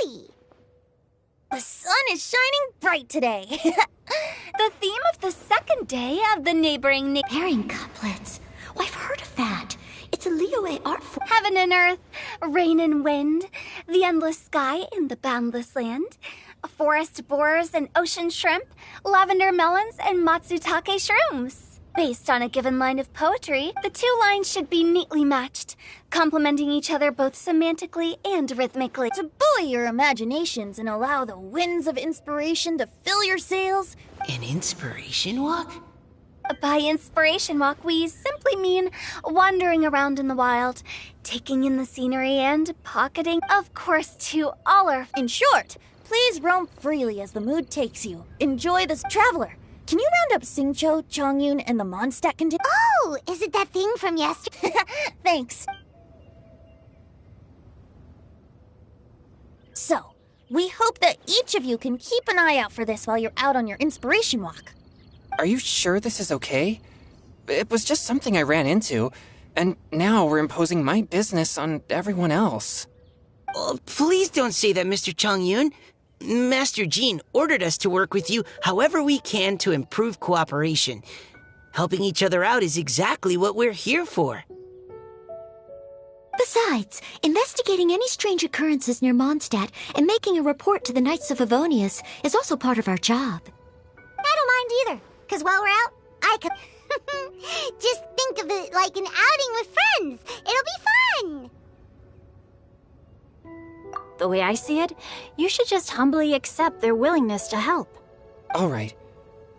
Speaker 1: early.
Speaker 3: The sun is shining bright today.
Speaker 2: The theme of the second day of the neighboring
Speaker 8: Pairing couplets. Oh, I've heard of that. It's a Liyue art form.
Speaker 2: heaven and earth, rain and wind, the endless sky and the boundless land, forest boars and ocean shrimp, lavender melons and matsutake shrooms. Based on a given line of poetry, the two lines should be neatly matched, complementing each other both semantically and rhythmically.
Speaker 3: To buoy your imaginations and allow the winds of inspiration to fill your sails.
Speaker 5: An inspiration walk?
Speaker 2: By inspiration walk, we simply mean wandering around in the wild, taking in the scenery and pocketing, of course, to all our...
Speaker 3: In short, please roam freely as the mood takes you. Enjoy this traveler. Can you round up Xingqiu, Chongyun, and the Mondstadt contingent?
Speaker 1: Oh, is it that thing from yesterday?
Speaker 3: Thanks. So, we hope that each of you can keep an eye out for this while you're out on your inspiration walk.
Speaker 7: Are you sure this is okay? It was just something I ran into, and now we're imposing my business on everyone else.
Speaker 5: Oh, please don't say that, Mr. Chongyun. Master Jean ordered us to work with you however we can to improve cooperation. Helping each other out is exactly what we're here for.
Speaker 8: Besides, investigating any strange occurrences near Mondstadt and making a report to the Knights of Avonius is also part of our job.
Speaker 1: I don't mind either, because while we're out, I could... Just think of it like an outing with friends. It'll be fun.
Speaker 6: The way I see it, you should just humbly accept their willingness to help.
Speaker 7: All right.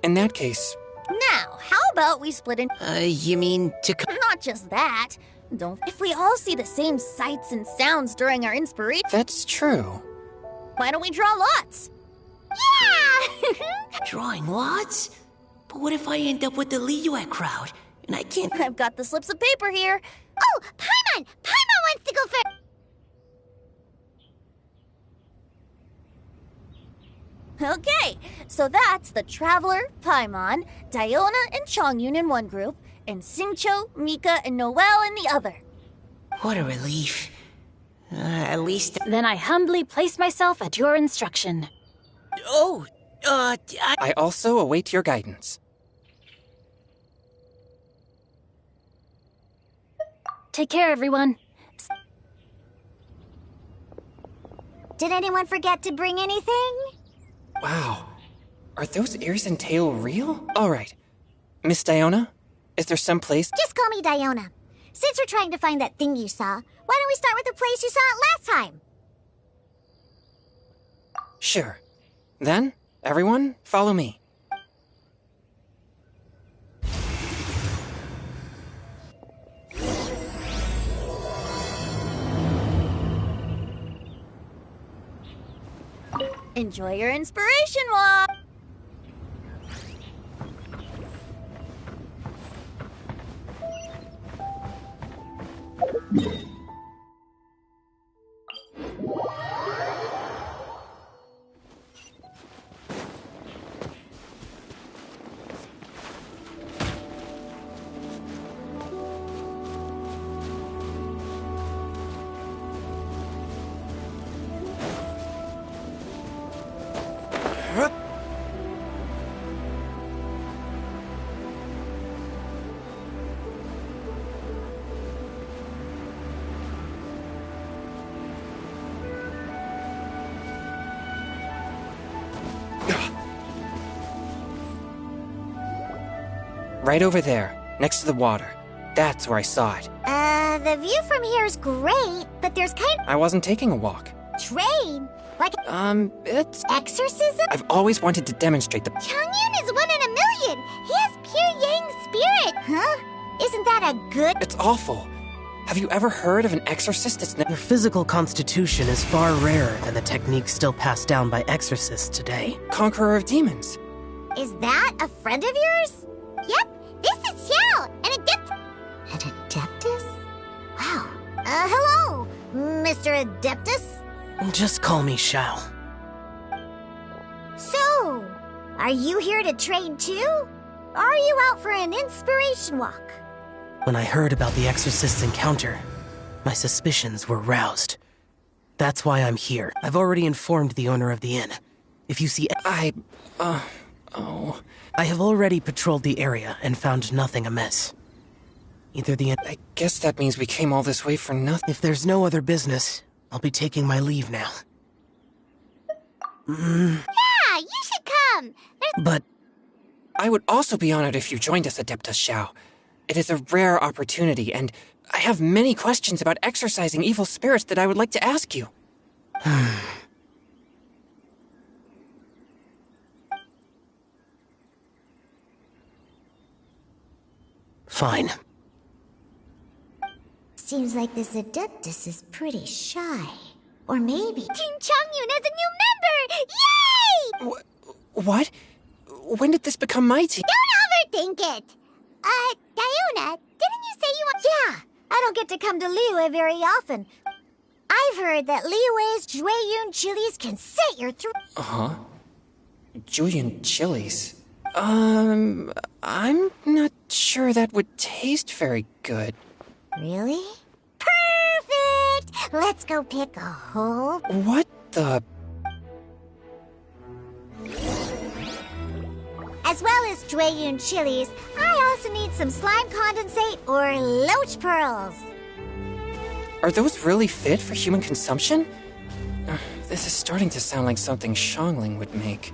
Speaker 7: In that case,
Speaker 3: Now, how about we split in...
Speaker 5: You mean to...
Speaker 3: Not just that. If we all see the same sights and sounds during our inspiration,
Speaker 7: that's true.
Speaker 3: why don't we draw lots?
Speaker 1: Yeah!
Speaker 5: Drawing lots? But what if I end up with the Liyue crowd, and I can't...
Speaker 3: I've got the slips of paper here.
Speaker 1: Oh, Paimon! Paimon wants to go first!
Speaker 3: Okay, so that's the Traveler, Paimon, Diona, and Chongyun in one group, and Xingqiu, Mika, and Noelle in the other.
Speaker 5: What a relief. At least...
Speaker 6: Then I humbly place myself at your instruction.
Speaker 5: Oh,
Speaker 7: I also await your guidance.
Speaker 6: Take care, everyone.
Speaker 1: Did anyone forget to bring anything?
Speaker 7: Wow. Are those ears and tail real? All right. Miss Diona, is there some place...
Speaker 1: Just call me Diona. Since we're trying to find that thing you saw, why don't we start with the place you saw it last time?
Speaker 7: Sure. Then, everyone, follow me.
Speaker 3: Enjoy your inspiration walk!
Speaker 7: Right over there, next to the water. That's where I saw it.
Speaker 1: The view from here is great, but there's kind
Speaker 7: I wasn't taking a walk.
Speaker 1: of train. Like
Speaker 7: It's...
Speaker 1: exorcism?
Speaker 7: I've always wanted to demonstrate the...
Speaker 1: Changyun is 1 in a million. He has pure Yang spirit. Huh? Isn't that a good...
Speaker 7: It's awful. Have you ever heard of an exorcist that's...
Speaker 10: Their physical constitution is far rarer than the techniques still passed down by exorcists today.
Speaker 7: Conqueror of demons?
Speaker 1: Is that a friend of yours? Yep, this is Xiao, an adept... An adeptus? Wow. Hello, Mr. Adeptus?
Speaker 10: Just call me Shao.
Speaker 1: So, are you here to train too? Or are you out for an inspiration walk?
Speaker 10: When I heard about the exorcist's encounter, my suspicions were roused. That's why I'm here. I've already informed the owner of the inn. If you see... I have already patrolled the area and found nothing amiss. Either the...
Speaker 7: I guess that means we came all this way for nothing.
Speaker 10: If there's no other business, I'll be taking my leave now.
Speaker 1: Yeah, you should come.
Speaker 10: But
Speaker 7: I would also be honored if you joined us, Adeptus Xiao. It is a rare opportunity, and I have many questions about exorcising evil spirits that I would like to ask you.
Speaker 10: fine.
Speaker 1: Seems like this Adeptus is pretty shy. Or maybe Team Changyun has a new member! Yay!
Speaker 7: What? When did this become my team?
Speaker 1: Don't overthink it! Diona, didn't you say you want... Yeah, I don't get to come to Liyue very often. I've heard that Liyue's Jueyun chilies can set your throat...
Speaker 7: Uh-huh. Julian chilies. I'm not sure that would taste very good.
Speaker 1: Really? Perfect! Let's go pick a hole.
Speaker 7: What the...
Speaker 1: As well as Jueyun chilies, I also need some slime condensate or loach pearls.
Speaker 7: Are those really fit for human consumption? This is starting to sound like something Shangling would make.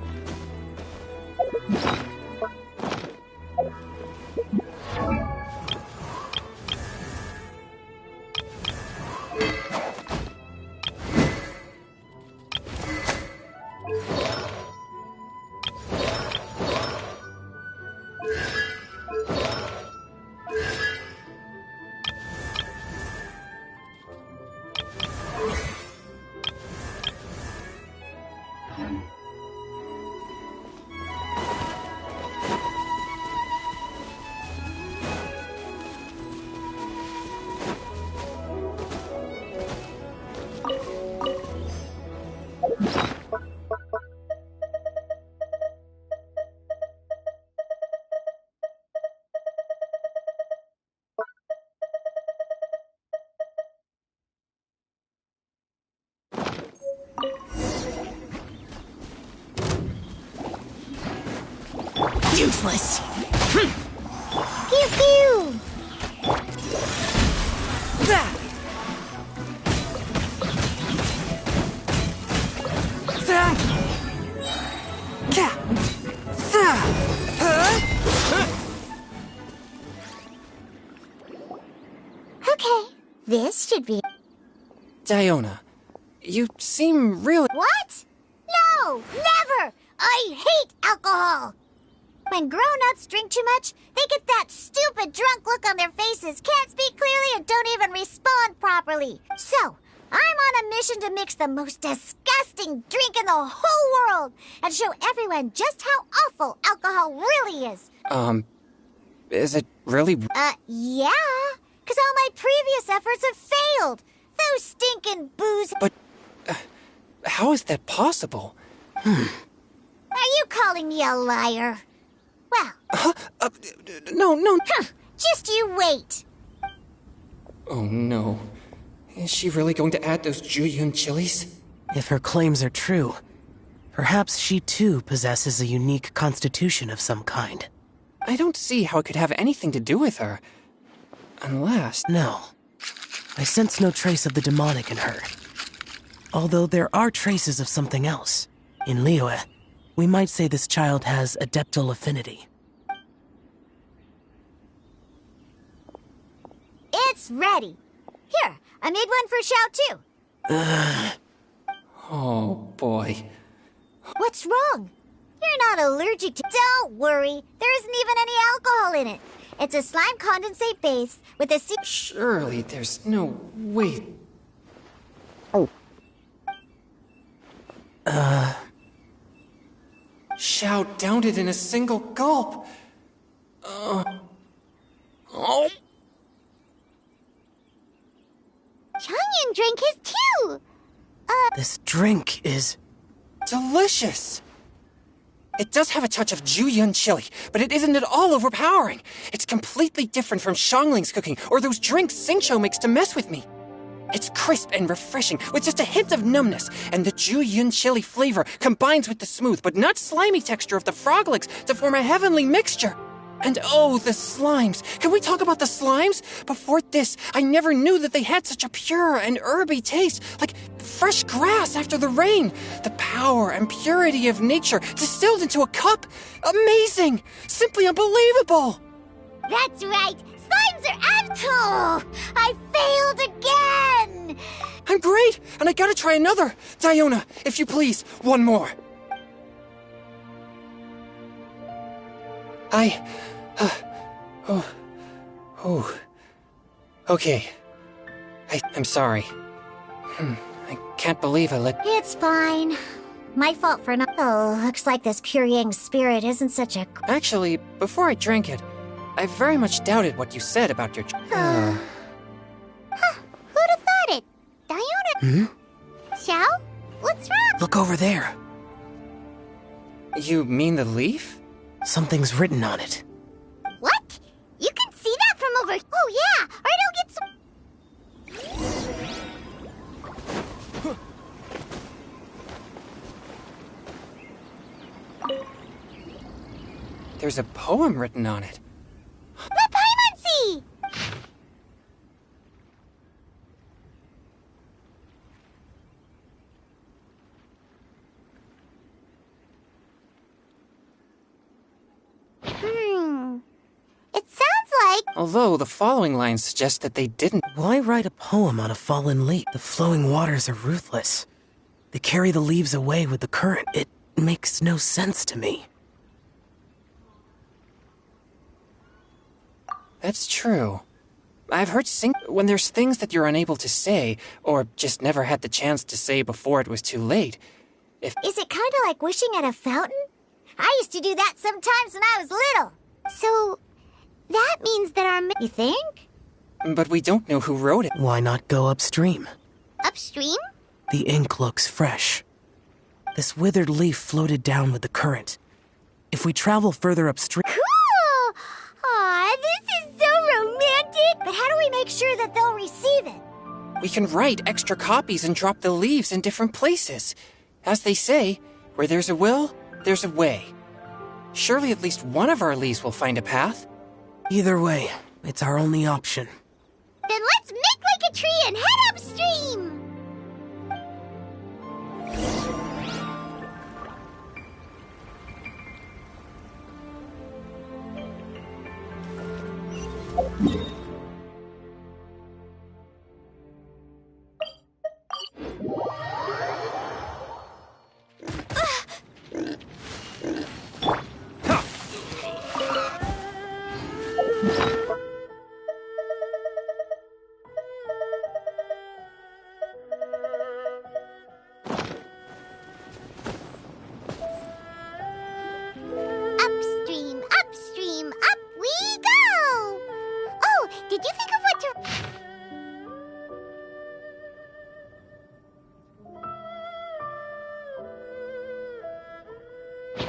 Speaker 5: Useless!
Speaker 1: Pew pew! Okay, this should be...
Speaker 7: Diona, you seem really...
Speaker 1: What? No, never! I hate alcohol! When grown-ups drink too much, they get that stupid drunk look on their faces, can't speak clearly, and don't even respond properly. So, I'm on a mission to mix the most disgusting drink in the whole world and show everyone just how awful alcohol really is.
Speaker 7: Is it really...
Speaker 1: Yeah, because all my previous efforts have failed. Those stinking booze...
Speaker 7: But, how is that possible?
Speaker 1: Are you calling me a liar? Well...
Speaker 7: No.
Speaker 1: Just you wait.
Speaker 7: Oh, no. Is she really going to add those Jueyun chilies?
Speaker 10: If her claims are true, perhaps she too possesses a unique constitution of some kind.
Speaker 7: I don't see how it could have anything to do with her. Unless...
Speaker 10: No. I sense no trace of the demonic in her. Although there are traces of something else. In Liyue, we might say this child has adeptal affinity.
Speaker 1: It's ready. Here, I made one for Xiao too.
Speaker 7: Oh, boy.
Speaker 1: What's wrong? You're not allergic to... Don't worry. There isn't even any alcohol in it. It's a slime condensate base with a...
Speaker 7: Surely there's no way... Xiao downed it in a single gulp.
Speaker 1: Changyan drank his too.
Speaker 10: This drink is...
Speaker 7: Delicious! It does have a touch of Jueyun chili, but it isn't at all overpowering. It's completely different from Xiangling's cooking or those drinks Xingqiu makes to mess with me. It's crisp and refreshing, with just a hint of numbness, and the Jueyun chili flavor combines with the smooth but not slimy texture of the froglegs to form a heavenly mixture. And oh, the slimes! Can we talk about the slimes? Before this, I never knew that they had such a pure and herby taste, like fresh grass after the rain. The power and purity of nature distilled into a cup. Amazing! Simply unbelievable!
Speaker 1: That's right. Slimes are I failed again!
Speaker 7: I'm great, and I gotta try another. Diona, if you please, one more. Okay. I'm sorry. I can't believe I let...
Speaker 1: It's fine. My fault for not... Oh, looks like this pure yang spirit isn't such a...
Speaker 7: Actually, before I drank it, I very much doubted what you said about your...
Speaker 1: Who'd have thought it? Diona... Xiao? What's wrong?
Speaker 10: Look over there.
Speaker 7: You mean the leaf?
Speaker 10: Something's written on it.
Speaker 1: What? You can see that from over... Oh, yeah! Alright, I'll get some...
Speaker 7: There's a poem written on it.
Speaker 1: Let Paimon see! It sounds like...
Speaker 7: Although the following lines suggest that they didn't.
Speaker 10: Why write a poem on a fallen leaf? The flowing waters are ruthless. They carry the leaves away with the current. It makes no sense to me.
Speaker 7: That's true. I've heard when there's things that you're unable to say, or just never had the chance to say before it was too late.
Speaker 1: Is it kind of like wishing at a fountain? I used to do that sometimes when I was little. So, that means that our... You think?
Speaker 7: But we don't know who wrote it.
Speaker 10: Why not go upstream?
Speaker 1: Upstream?
Speaker 10: The ink looks fresh. This withered leaf floated down with the current. If we travel further upstream...
Speaker 1: Cool! Aw, this is so romantic! But how do we make sure that they'll receive it?
Speaker 7: We can write extra copies and drop the leaves in different places. As they say, where there's a will, there's a way. Surely at least one of our leaves will find a path.
Speaker 10: Either way, it's our only option.
Speaker 1: Then let's make like a tree and head upstream! Upstream, upstream, up we go! Oh, did you think of what to...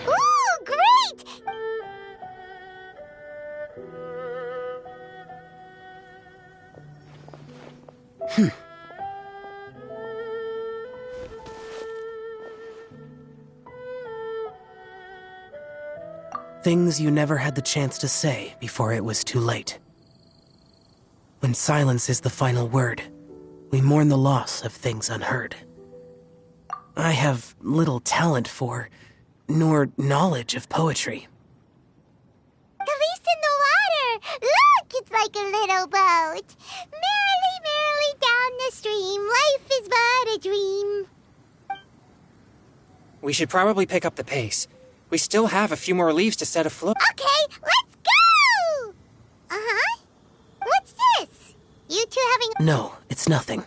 Speaker 1: Ooh, great!
Speaker 10: Things you never had the chance to say before it was too late. When silence is the final word, we mourn the loss of things unheard. I have little talent for, nor knowledge of poetry.
Speaker 1: The leaf's in the water! Look, it's like a little boat! stream. Life is but a dream.
Speaker 7: We should probably pick up the pace. We still have a few more leaves to set afloat.
Speaker 1: Okay, let's go! Uh-huh. What's this? You two having...
Speaker 10: No, it's nothing.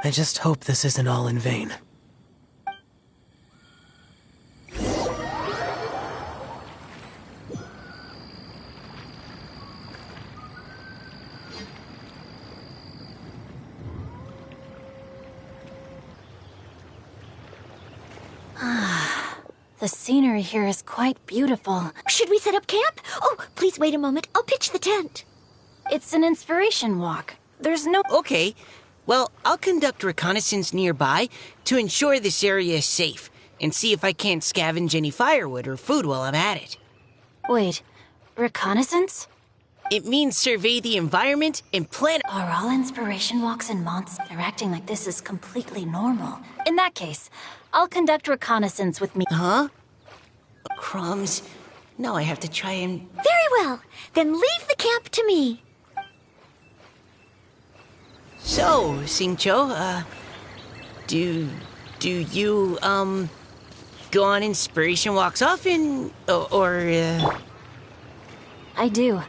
Speaker 10: I just hope this isn't all in vain.
Speaker 6: The scenery here is quite beautiful.
Speaker 8: Should we set up camp? Oh, please wait a moment. I'll pitch the tent.
Speaker 6: It's an inspiration walk. There's no...
Speaker 5: Okay. Well, I'll conduct reconnaissance nearby to ensure this area is safe and see if I can't scavenge any firewood or food while I'm at it.
Speaker 6: Wait, reconnaissance?
Speaker 5: It means survey the environment and plan...
Speaker 6: Are all inspiration walks and monsters interacting like this is completely normal? In that case, I'll conduct reconnaissance with me.
Speaker 5: Huh? Crumbs. Now I have to try and...
Speaker 8: Very well. Then leave the camp to me.
Speaker 5: So, Singcho, do you, go on inspiration walks often, or?
Speaker 6: I do.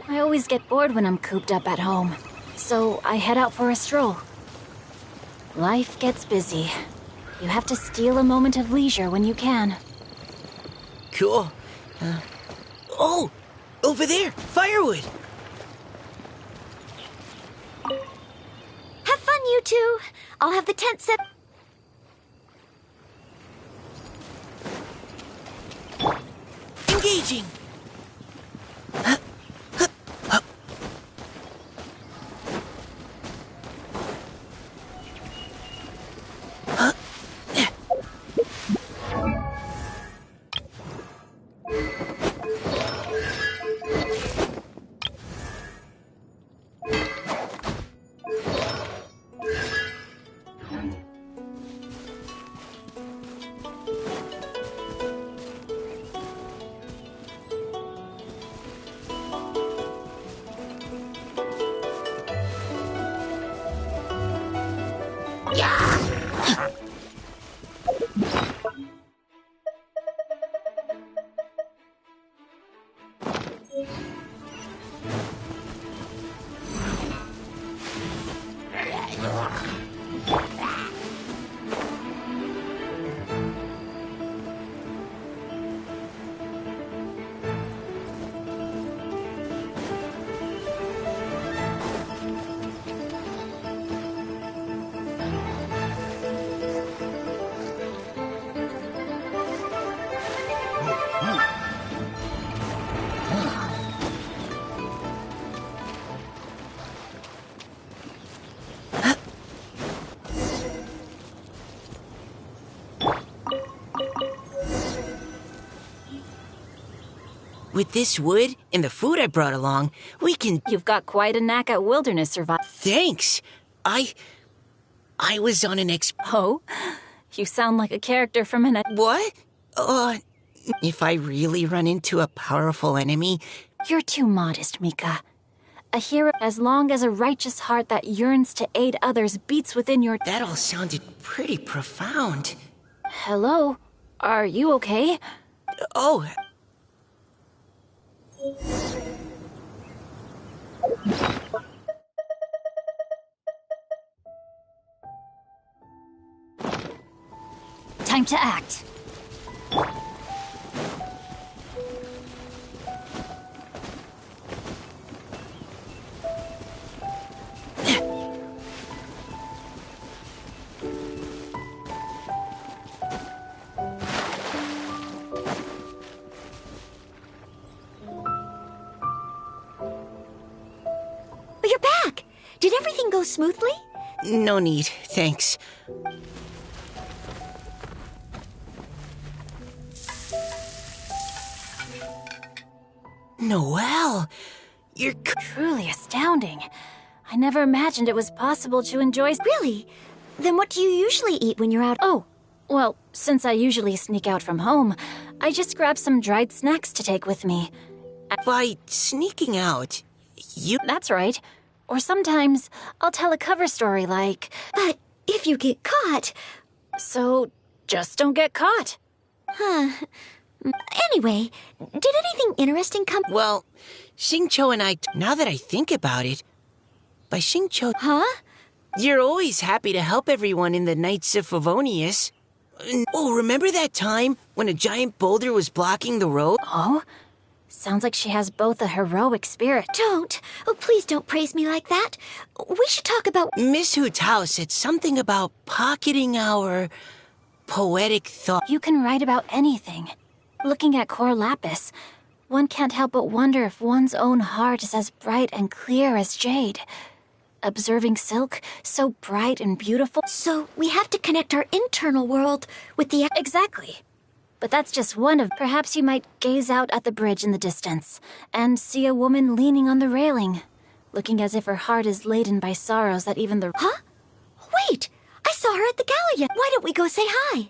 Speaker 6: I always get bored when I'm cooped up at home, so I head out for a stroll. Life gets busy. You have to steal a moment of leisure when you can.
Speaker 5: Cool. Oh! Over there! Firewood!
Speaker 8: Have fun, you two. I'll have the tent set.
Speaker 5: Engaging! With this wood and the food I brought along, we can...
Speaker 6: You've got quite a knack at wilderness survival.
Speaker 5: Thanks! I was on an
Speaker 6: Oh? You sound like a character from an...
Speaker 5: What? If I really run into a powerful enemy...
Speaker 6: You're too modest, Mika. A hero, as long as a righteous heart that yearns to aid others beats within your...
Speaker 5: That all sounded pretty profound.
Speaker 6: Hello? Are you okay?
Speaker 5: Oh...
Speaker 6: Time to act.
Speaker 8: You're back. Did everything go smoothly?
Speaker 5: No need, thanks. Noelle, you're...
Speaker 6: Truly astounding. I never imagined it was possible to enjoy...
Speaker 8: Really? Then what do you usually eat when you're out?
Speaker 6: Oh, well, since I usually sneak out from home, I just grab some dried snacks to take with me.
Speaker 5: By sneaking out, you...
Speaker 6: That's right. Or sometimes I'll tell a cover story like,
Speaker 8: But if you get caught...
Speaker 6: so just don't get caught.
Speaker 8: Anyway, did anything interesting come...
Speaker 5: Well, Xingqiu and I, now that I think about it, by Xingqiu,
Speaker 8: Huh?
Speaker 5: you're always happy to help everyone in the Knights of Favonius. Oh, remember that time when a giant boulder was blocking the road?
Speaker 6: Oh? Sounds like she has both a heroic spirit.
Speaker 8: Don't. Oh, please don't praise me like that. We should talk about...
Speaker 5: Miss Hu Tao said something about pocketing our poetic thought.
Speaker 6: You can write about anything. Looking at Cor Lapis, one can't help but wonder if one's own heart is as bright and clear as jade. Observing silk, so bright and beautiful.
Speaker 8: So we have to connect our internal world with the...
Speaker 6: Exactly. But that's just one of... Perhaps you might gaze out at the bridge in the distance and see a woman leaning on the railing, looking as if her heart is laden by sorrows that even the...
Speaker 8: Huh? Wait! I saw her at the Gallia. Why don't we go say hi?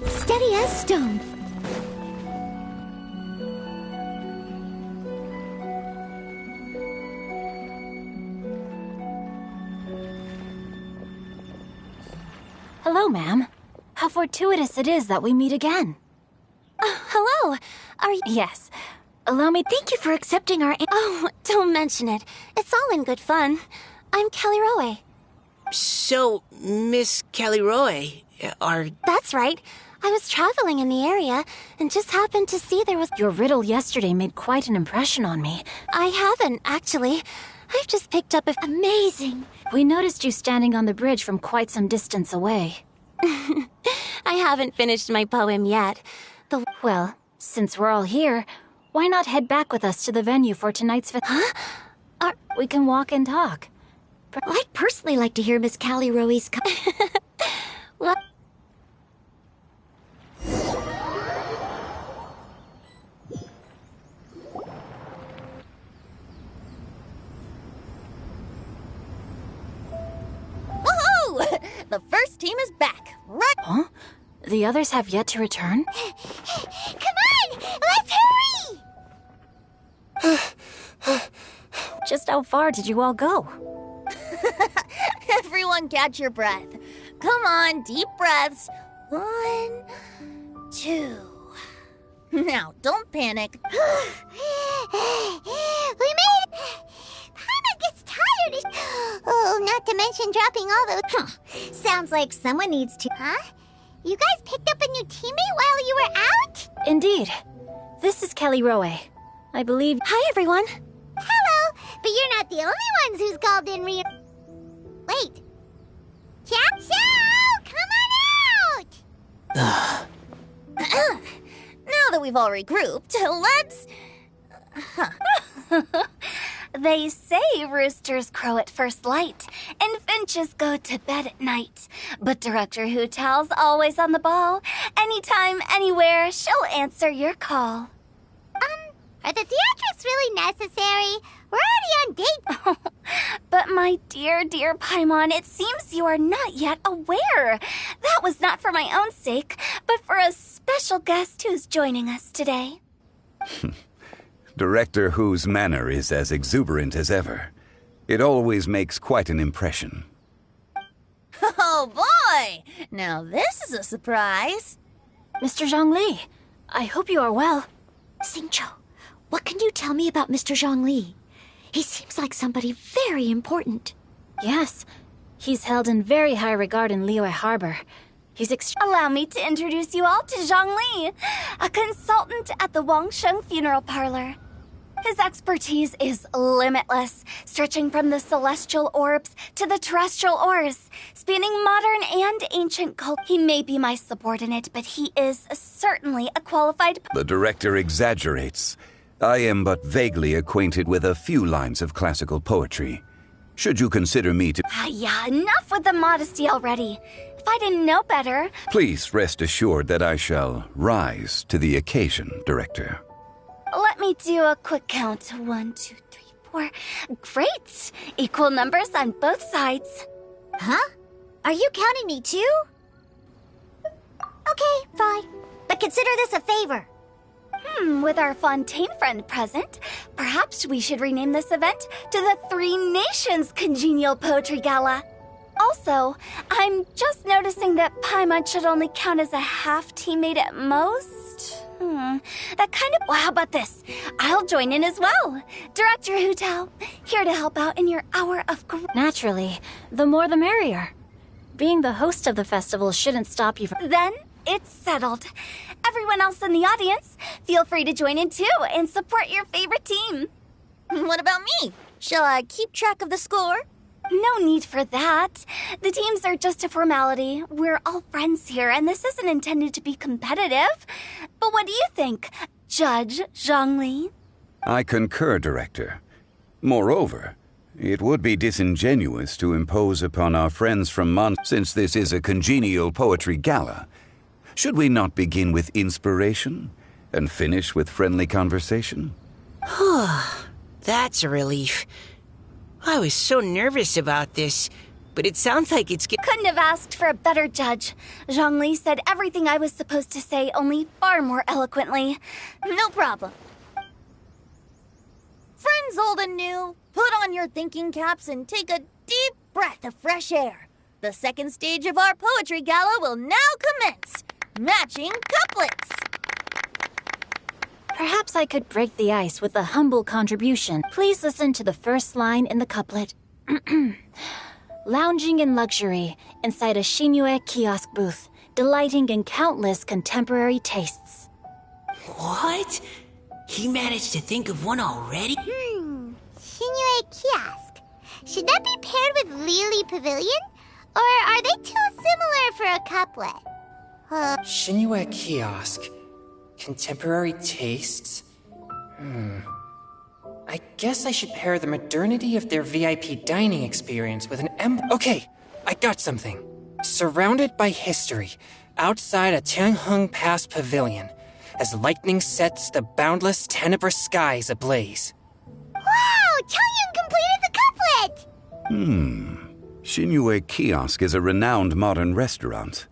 Speaker 8: Steady as stone.
Speaker 6: Hello, ma'am. How fortuitous it is that we meet again.
Speaker 8: Hello. Are you...
Speaker 6: Yes. Allow me...
Speaker 8: Thank you for accepting our... Oh, don't mention it. It's all in good fun. I'm Kelly Rowe.
Speaker 5: So, Miss Caliroe,
Speaker 8: That's right. I was traveling in the area and just happened to see there was...
Speaker 6: Your riddle yesterday made quite an impression on me.
Speaker 8: I haven't, actually. I've just picked up a... Amazing.
Speaker 6: We noticed you standing on the bridge from quite some distance away.
Speaker 8: I haven't finished my poem yet.
Speaker 6: Well, since we're all here, why not head back with us to the venue for tonight's...
Speaker 8: Huh?
Speaker 6: We can walk and talk.
Speaker 8: I'd personally like to hear Miss Callie Rowe's... What?
Speaker 3: Woohoo! The first team is back. Right.
Speaker 6: Huh? The others have yet to return?
Speaker 1: Come on! Let's hurry!
Speaker 6: Just how far did you all go?
Speaker 3: Everyone catch your breath. Come on, deep breaths. 1, 2. Now, don't panic.
Speaker 1: We made it! Paimon gets tired. Oh, not to mention dropping all those... Sounds like someone needs to... Huh? You guys picked up a new teammate while you were out?
Speaker 6: Indeed. This is Kelly Rowe. I believe...
Speaker 8: Hi, everyone.
Speaker 1: Hello, but you're not the only ones who's called in Wait. Xiao, come on out!
Speaker 3: Now that we've all regrouped, let's...
Speaker 2: They say roosters crow at first light, and finches go to bed at night. But Director Hu Tao's always on the ball. Anytime, anywhere, she'll answer your call.
Speaker 1: Are the theatrics really necessary? We're already on date.
Speaker 2: But my dear, dear Paimon, it seems you are not yet aware. That was not for my own sake, but for a special guest who's joining us today.
Speaker 11: Director Hu's manner is as exuberant as ever. It always makes quite an impression.
Speaker 3: Oh, boy! Now this is a surprise.
Speaker 6: Mr. Zhongli, I hope you are well.
Speaker 8: Xingqiu, what can you tell me about Mr. Zhongli? He seems like somebody very important.
Speaker 6: Yes, he's held in very high regard in Liyue Harbor. He's
Speaker 2: Allow me to introduce you all to Zhang Li, a consultant at the Wangsheng Funeral Parlor. His expertise is limitless, stretching from the celestial orbs to the terrestrial ores, spanning modern and ancient culture. He may be my subordinate, but he is certainly a qualified...
Speaker 11: The director exaggerates. I am but vaguely acquainted with a few lines of classical poetry. Should you consider me to...
Speaker 2: Yeah, enough with the modesty already. If I didn't know better...
Speaker 11: Please rest assured that I shall rise to the occasion, Director.
Speaker 2: Let me do a quick count. 1, 2, 3, 4. Great! Equal numbers on both sides.
Speaker 1: Huh? Are you counting me too? Okay, fine. But consider this a favor.
Speaker 2: With our Fontaine friend present, perhaps we should rename this event to the Three Nations Congenial Poetry Gala. Also, I'm just noticing that Paimon should only count as a half teammate at most. That kind of... Well, how about this? I'll join in as well. Director Hu Tao, here to help out in your hour of...
Speaker 6: Naturally, the more the merrier. Being the host of the festival shouldn't stop you from...
Speaker 2: Then it's settled. Everyone else in the audience, feel free to join in too and support your favorite team.
Speaker 3: What about me? Shall I keep track of the score?
Speaker 2: No need for that. The teams are just a formality. We're all friends here, and this isn't intended to be competitive. But what do you think, Judge Zhongli?
Speaker 11: I concur, Director. Moreover, it would be disingenuous to impose upon our friends from since this is a congenial poetry gala. Should we not begin with inspiration and finish with friendly conversation?
Speaker 5: That's a relief. I was so nervous about this, but it sounds like it's
Speaker 2: Couldn't have asked for a better judge. Zhongli said everything I was supposed to say, only far more eloquently.
Speaker 3: No problem. Friends old and new, put on your thinking caps and take a deep breath of fresh air. The second stage of our poetry gala will now commence. Matching couplets.
Speaker 6: Perhaps I could break the ice with a humble contribution. Please listen to the first line in the couplet. Lounging in luxury inside a Shinue kiosk booth, delighting in countless contemporary tastes.
Speaker 5: What? He managed to think of one already?
Speaker 1: Shinue Kiosk. Should that be paired with Lily Pavilion? Or are they too similar for a couplet?
Speaker 7: Shinue Kiosk. Contemporary tastes? I guess I should pair the modernity of their VIP dining experience with an Okay, I got something. Surrounded by history, outside a Tianheng Pass pavilion, as lightning sets the boundless tenebrous skies ablaze.
Speaker 1: Wow! Chongyun completed the couplet!
Speaker 11: Shinue Kiosk is a renowned modern restaurant,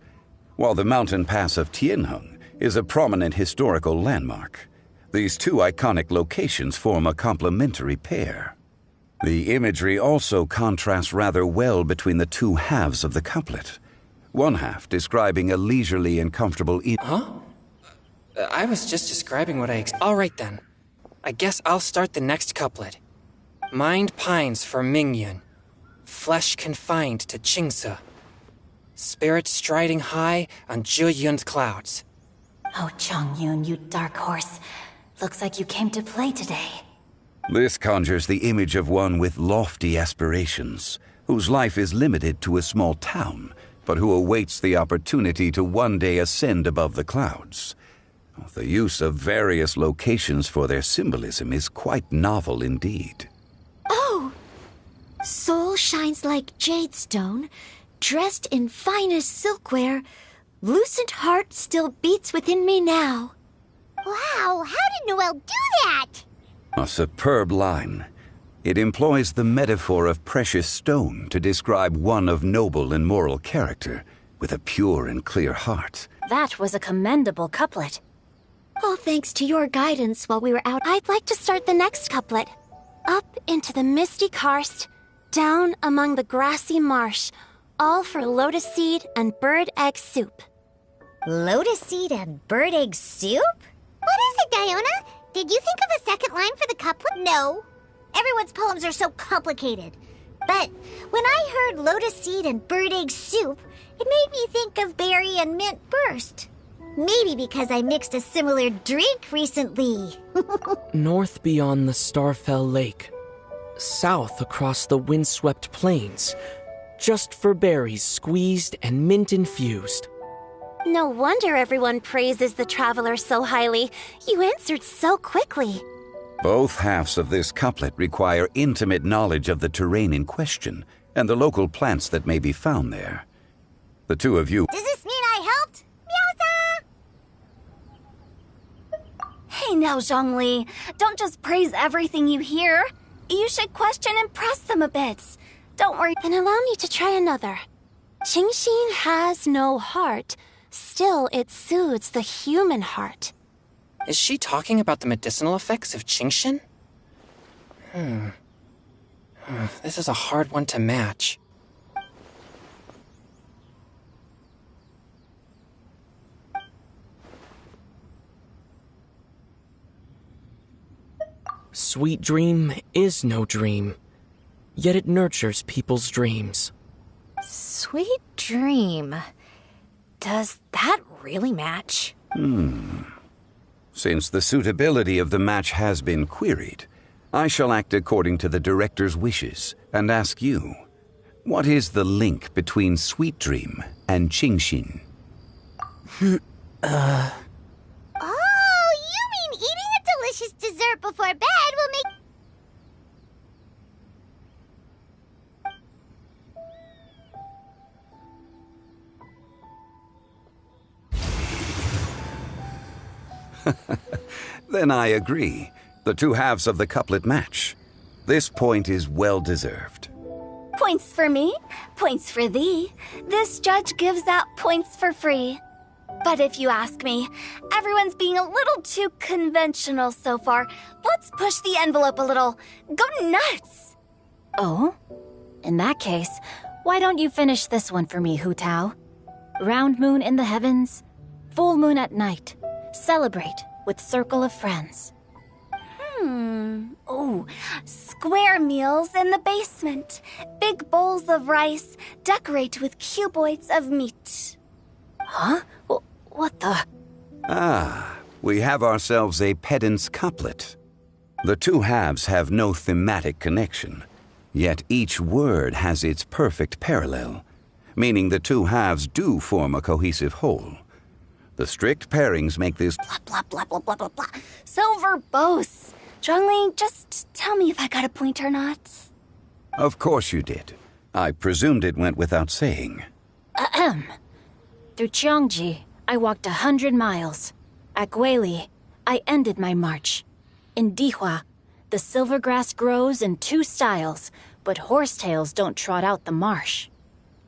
Speaker 11: while the mountain pass of Tianheng is a prominent historical landmark. These two iconic locations form a complementary pair. The imagery also contrasts rather well between the two halves of the couplet. One half describing a leisurely and comfortable
Speaker 7: I was just describing what All right then. I guess I'll start the next couplet. Mind pines for Mingyun. Flesh confined to Qingse. Spirit striding high on Zheyun's clouds.
Speaker 6: Oh, Chongyun, you dark horse. Looks like you came to play today.
Speaker 11: This conjures the image of one with lofty aspirations, whose life is limited to a small town, but who awaits the opportunity to one day ascend above the clouds. The use of various locations for their symbolism is quite novel indeed.
Speaker 8: Oh! Soul shines like jade stone, dressed in finest silkware. Lucent heart still beats within me now.
Speaker 1: Wow, how did Noelle do that?
Speaker 11: A superb line. It employs the metaphor of precious stone to describe one of noble and moral character, with a pure and clear heart.
Speaker 6: That was a commendable couplet.
Speaker 8: All thanks to your guidance while we were out. I'd like to start the next couplet. Up into the misty karst, down among the grassy marsh, all for lotus seed and bird egg soup.
Speaker 1: Lotus seed and bird egg soup? What is it, Diona? Did you think of a second line for the couplet? No. Everyone's poems are so complicated. But when I heard lotus seed and bird egg soup, it made me think of berry and mint burst. Maybe because I mixed a similar drink recently.
Speaker 10: North beyond the Starfell Lake. South across the windswept plains. Just for berries squeezed and mint infused.
Speaker 8: No wonder everyone praises the traveler so highly. You answered so quickly.
Speaker 11: Both halves of this couplet require intimate knowledge of the terrain in question and the local plants that may be found there. The two of you...
Speaker 1: Does this mean I helped? Meowsa!
Speaker 2: Hey now, Zhongli. Don't just praise everything you hear. You should question and press them a bit. Don't worry.
Speaker 8: Then allow me to try another. Qingxin has no heart. Still, it soothes the human heart.
Speaker 7: Is she talking about the medicinal effects of Qingxin? This is a hard one to match.
Speaker 12: Sweet dream is no dream, yet it nurtures people's dreams.
Speaker 6: Sweet dream. Does that really match?
Speaker 11: Since the suitability of the match has been queried, I shall act according to the director's wishes and ask you, what is the link between Sweet Dream and Qingxin?
Speaker 1: Oh, you mean eating a delicious dessert before bed will make...
Speaker 11: Then I agree. The two halves of the couplet match. This point is well deserved.
Speaker 2: Points for me, points for thee. This judge gives out points for free. But if you ask me, everyone's being a little too conventional so far. Let's push the envelope a little. Go nuts!
Speaker 6: Oh? In that case, why don't you finish this one for me, Hu Tao? Round moon in the heavens, full moon at night. Celebrate with circle of friends.
Speaker 2: Oh, square meals in the basement. Big bowls of rice. Decorate with cuboids of meat.
Speaker 6: Huh? What the?
Speaker 11: We have ourselves a pedant's couplet. The two halves have no thematic connection, yet each word has its perfect parallel, meaning the two halves do form a cohesive whole. The strict pairings make this
Speaker 2: Blah, blah, blah, blah, blah, blah. So verbose. Zhongli, just tell me if I got a point or not.
Speaker 11: Of course you did. I presumed it went without saying.
Speaker 6: Through Cheongji, I walked 100 miles. At Guili, I ended my march. In Dihua, the silver grass grows in 2 styles, but horsetails don't trot out the marsh.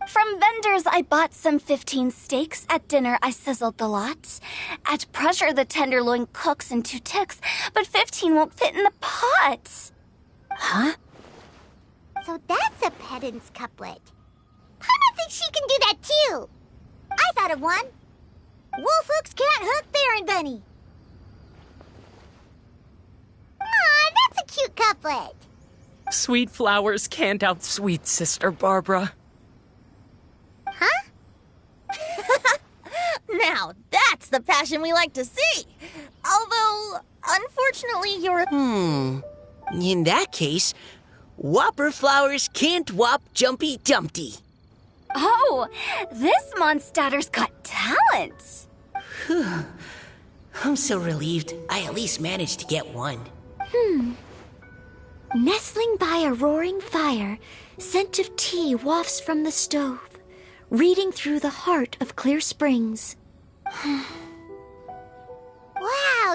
Speaker 2: From vendors, I bought some 15 steaks. At dinner, I sizzled the lot. At pressure, the tenderloin cooks in 2 ticks, but 15 won't fit in the pot.
Speaker 6: Huh?
Speaker 1: So that's a pedant's couplet. Paimon thinks she can do that too. I thought of one. Wolf hooks can't hook Baron Bunny. Aw, that's a cute couplet.
Speaker 12: Sweet flowers can't outsweet Sister Barbara.
Speaker 1: Huh?
Speaker 3: Now, that's the passion we like to see. Although, unfortunately, you're...
Speaker 5: In that case, Whopper flowers can't whop Jumpy Dumpty.
Speaker 2: Oh, this monster's got talent.
Speaker 4: I'm so relieved I at least managed to get one.
Speaker 8: Nestling by a roaring fire, scent of tea wafts from the stove, reading through the heart of clear springs.
Speaker 1: Wow,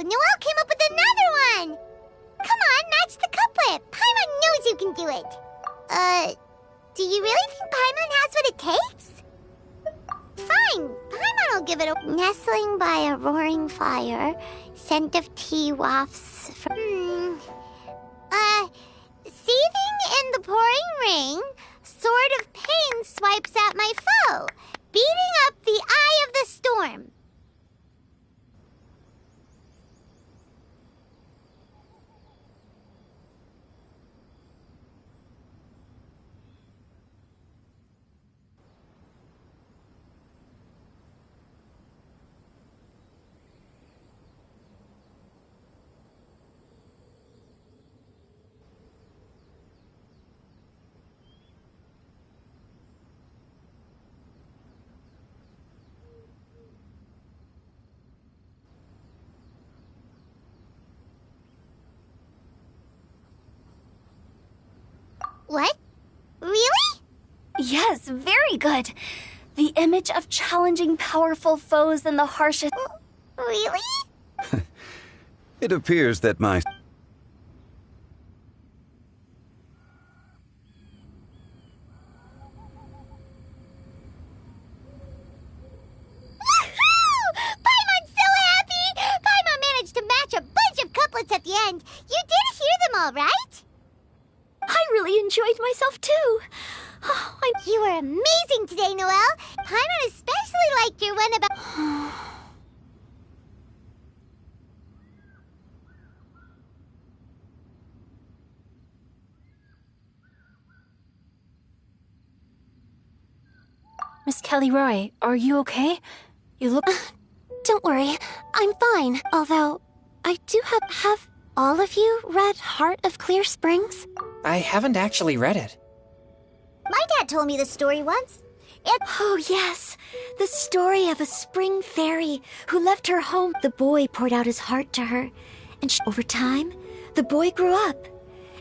Speaker 1: Noelle came up with another one. Come on, match the couplet. Paimon knows you can do it. Do you really think Paimon has what it takes? Fine, Paimon will give it a... Nestling by a roaring fire, scent of tea wafts from... Seething in the pouring rain, sword of pain swipes at my foe, beating up the eye of the storm. What? Really?
Speaker 2: Yes, very good. The image of challenging powerful foes in the harshest...
Speaker 1: Really?
Speaker 11: It appears that my...
Speaker 1: Paimon's so happy! Paimon managed to match a bunch of couplets at the end. You did hear them all, right?
Speaker 2: I really enjoyed myself too. Oh,
Speaker 1: You were amazing today, Noelle. Paimon especially liked your one about...
Speaker 6: Miss Kelly Roy, are you okay? You look...
Speaker 8: Don't worry, I'm fine. Although, I do have all of you read Heart of Clear Springs?
Speaker 7: I haven't actually read it.
Speaker 1: My dad told me the story once.
Speaker 8: Oh, yes. The story of a spring fairy who left her home. The boy poured out his heart to her, and over time, the boy grew up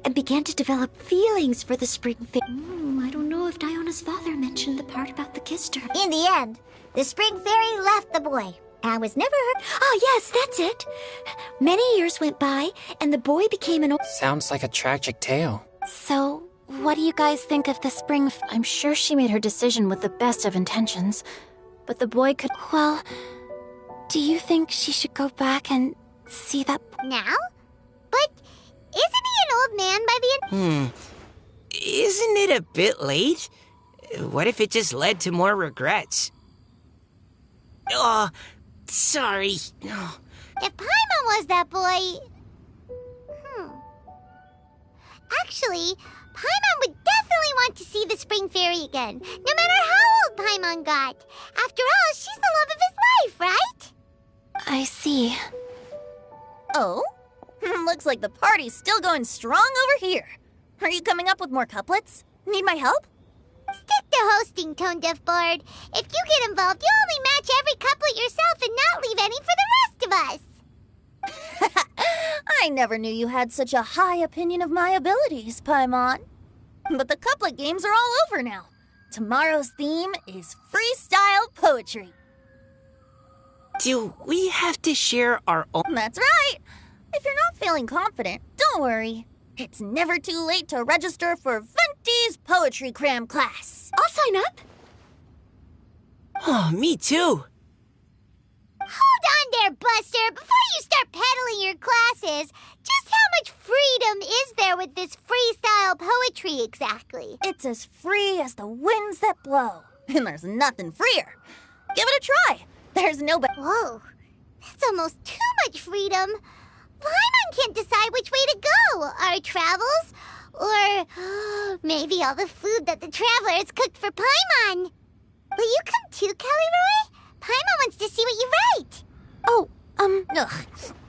Speaker 8: and began to develop feelings for the spring fairy. I don't know if Diona's father mentioned the part about the kiss to her.
Speaker 1: In the end, the spring fairy left the boy and was never hurt.
Speaker 8: Oh, yes, that's it. Many years went by, and the boy became an old...
Speaker 7: Sounds like a tragic tale.
Speaker 8: So, what do you guys think of the spring...
Speaker 6: I'm sure she made her decision with the best of intentions, but the boy could...
Speaker 8: Well, do you think she should go back and see that...
Speaker 1: Now? But isn't he an old man by the end?
Speaker 5: Isn't it a bit late? What if it just led to more regrets? Oh, sorry. Oh.
Speaker 1: If Paimon was that boy... Actually, Paimon would definitely want to see the spring fairy again, no matter how old Paimon got. After all, she's the love of his life, right?
Speaker 8: I see.
Speaker 3: Oh? Looks like the party's still going strong over here. Are you coming up with more couplets? Need my help?
Speaker 1: Stick to hosting, Tone Deaf Board. If you get involved, you'll only match every couplet yourself and not leave any for the rest of us.
Speaker 3: I never knew you had such a high opinion of my abilities, Paimon. But the couplet games are all over now. Tomorrow's theme is freestyle poetry.
Speaker 5: Do we have to share our own...
Speaker 3: That's right. If you're not feeling confident, don't worry. It's never too late to register for Venti's Poetry Cram class.
Speaker 8: I'll sign up.
Speaker 5: Oh, me too.
Speaker 1: Hold on there, Buster. Before you start peddling your classes, just how much freedom is there with this freestyle poetry exactly?
Speaker 3: It's as free as the winds that blow. And there's nothing freer. Give it a try. There's nobody...
Speaker 1: Whoa, that's almost too much freedom. Paimon can't decide which way to go. Our travels? Or maybe all the food that the travelers cooked for Paimon. Will you come too, Kelly Roy? Paimon wants to see what you write.
Speaker 8: Oh,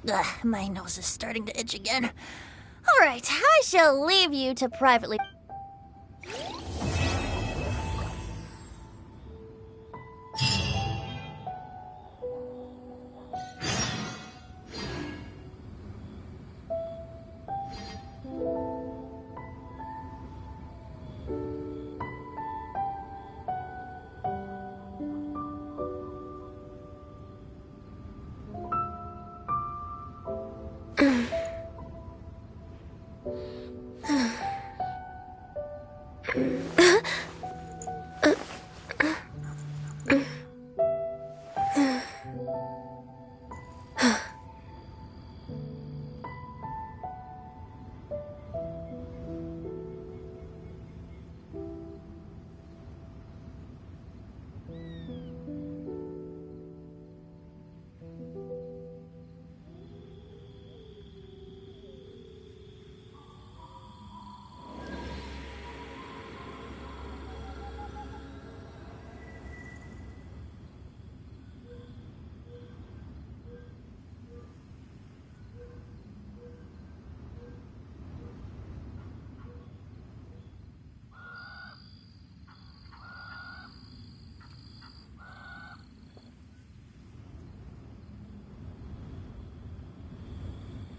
Speaker 3: Ugh, my nose is starting to itch again. All right, I shall leave you to privately...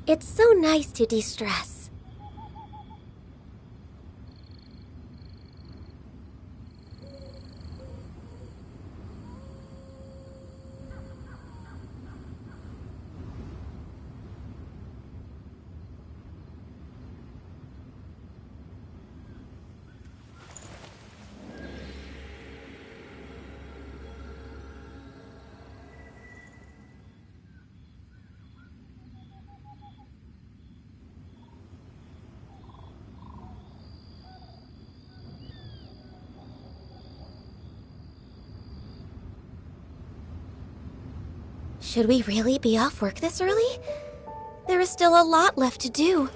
Speaker 8: it's so nice to de-stress. Should we really be off work this early? There is still a lot left to do.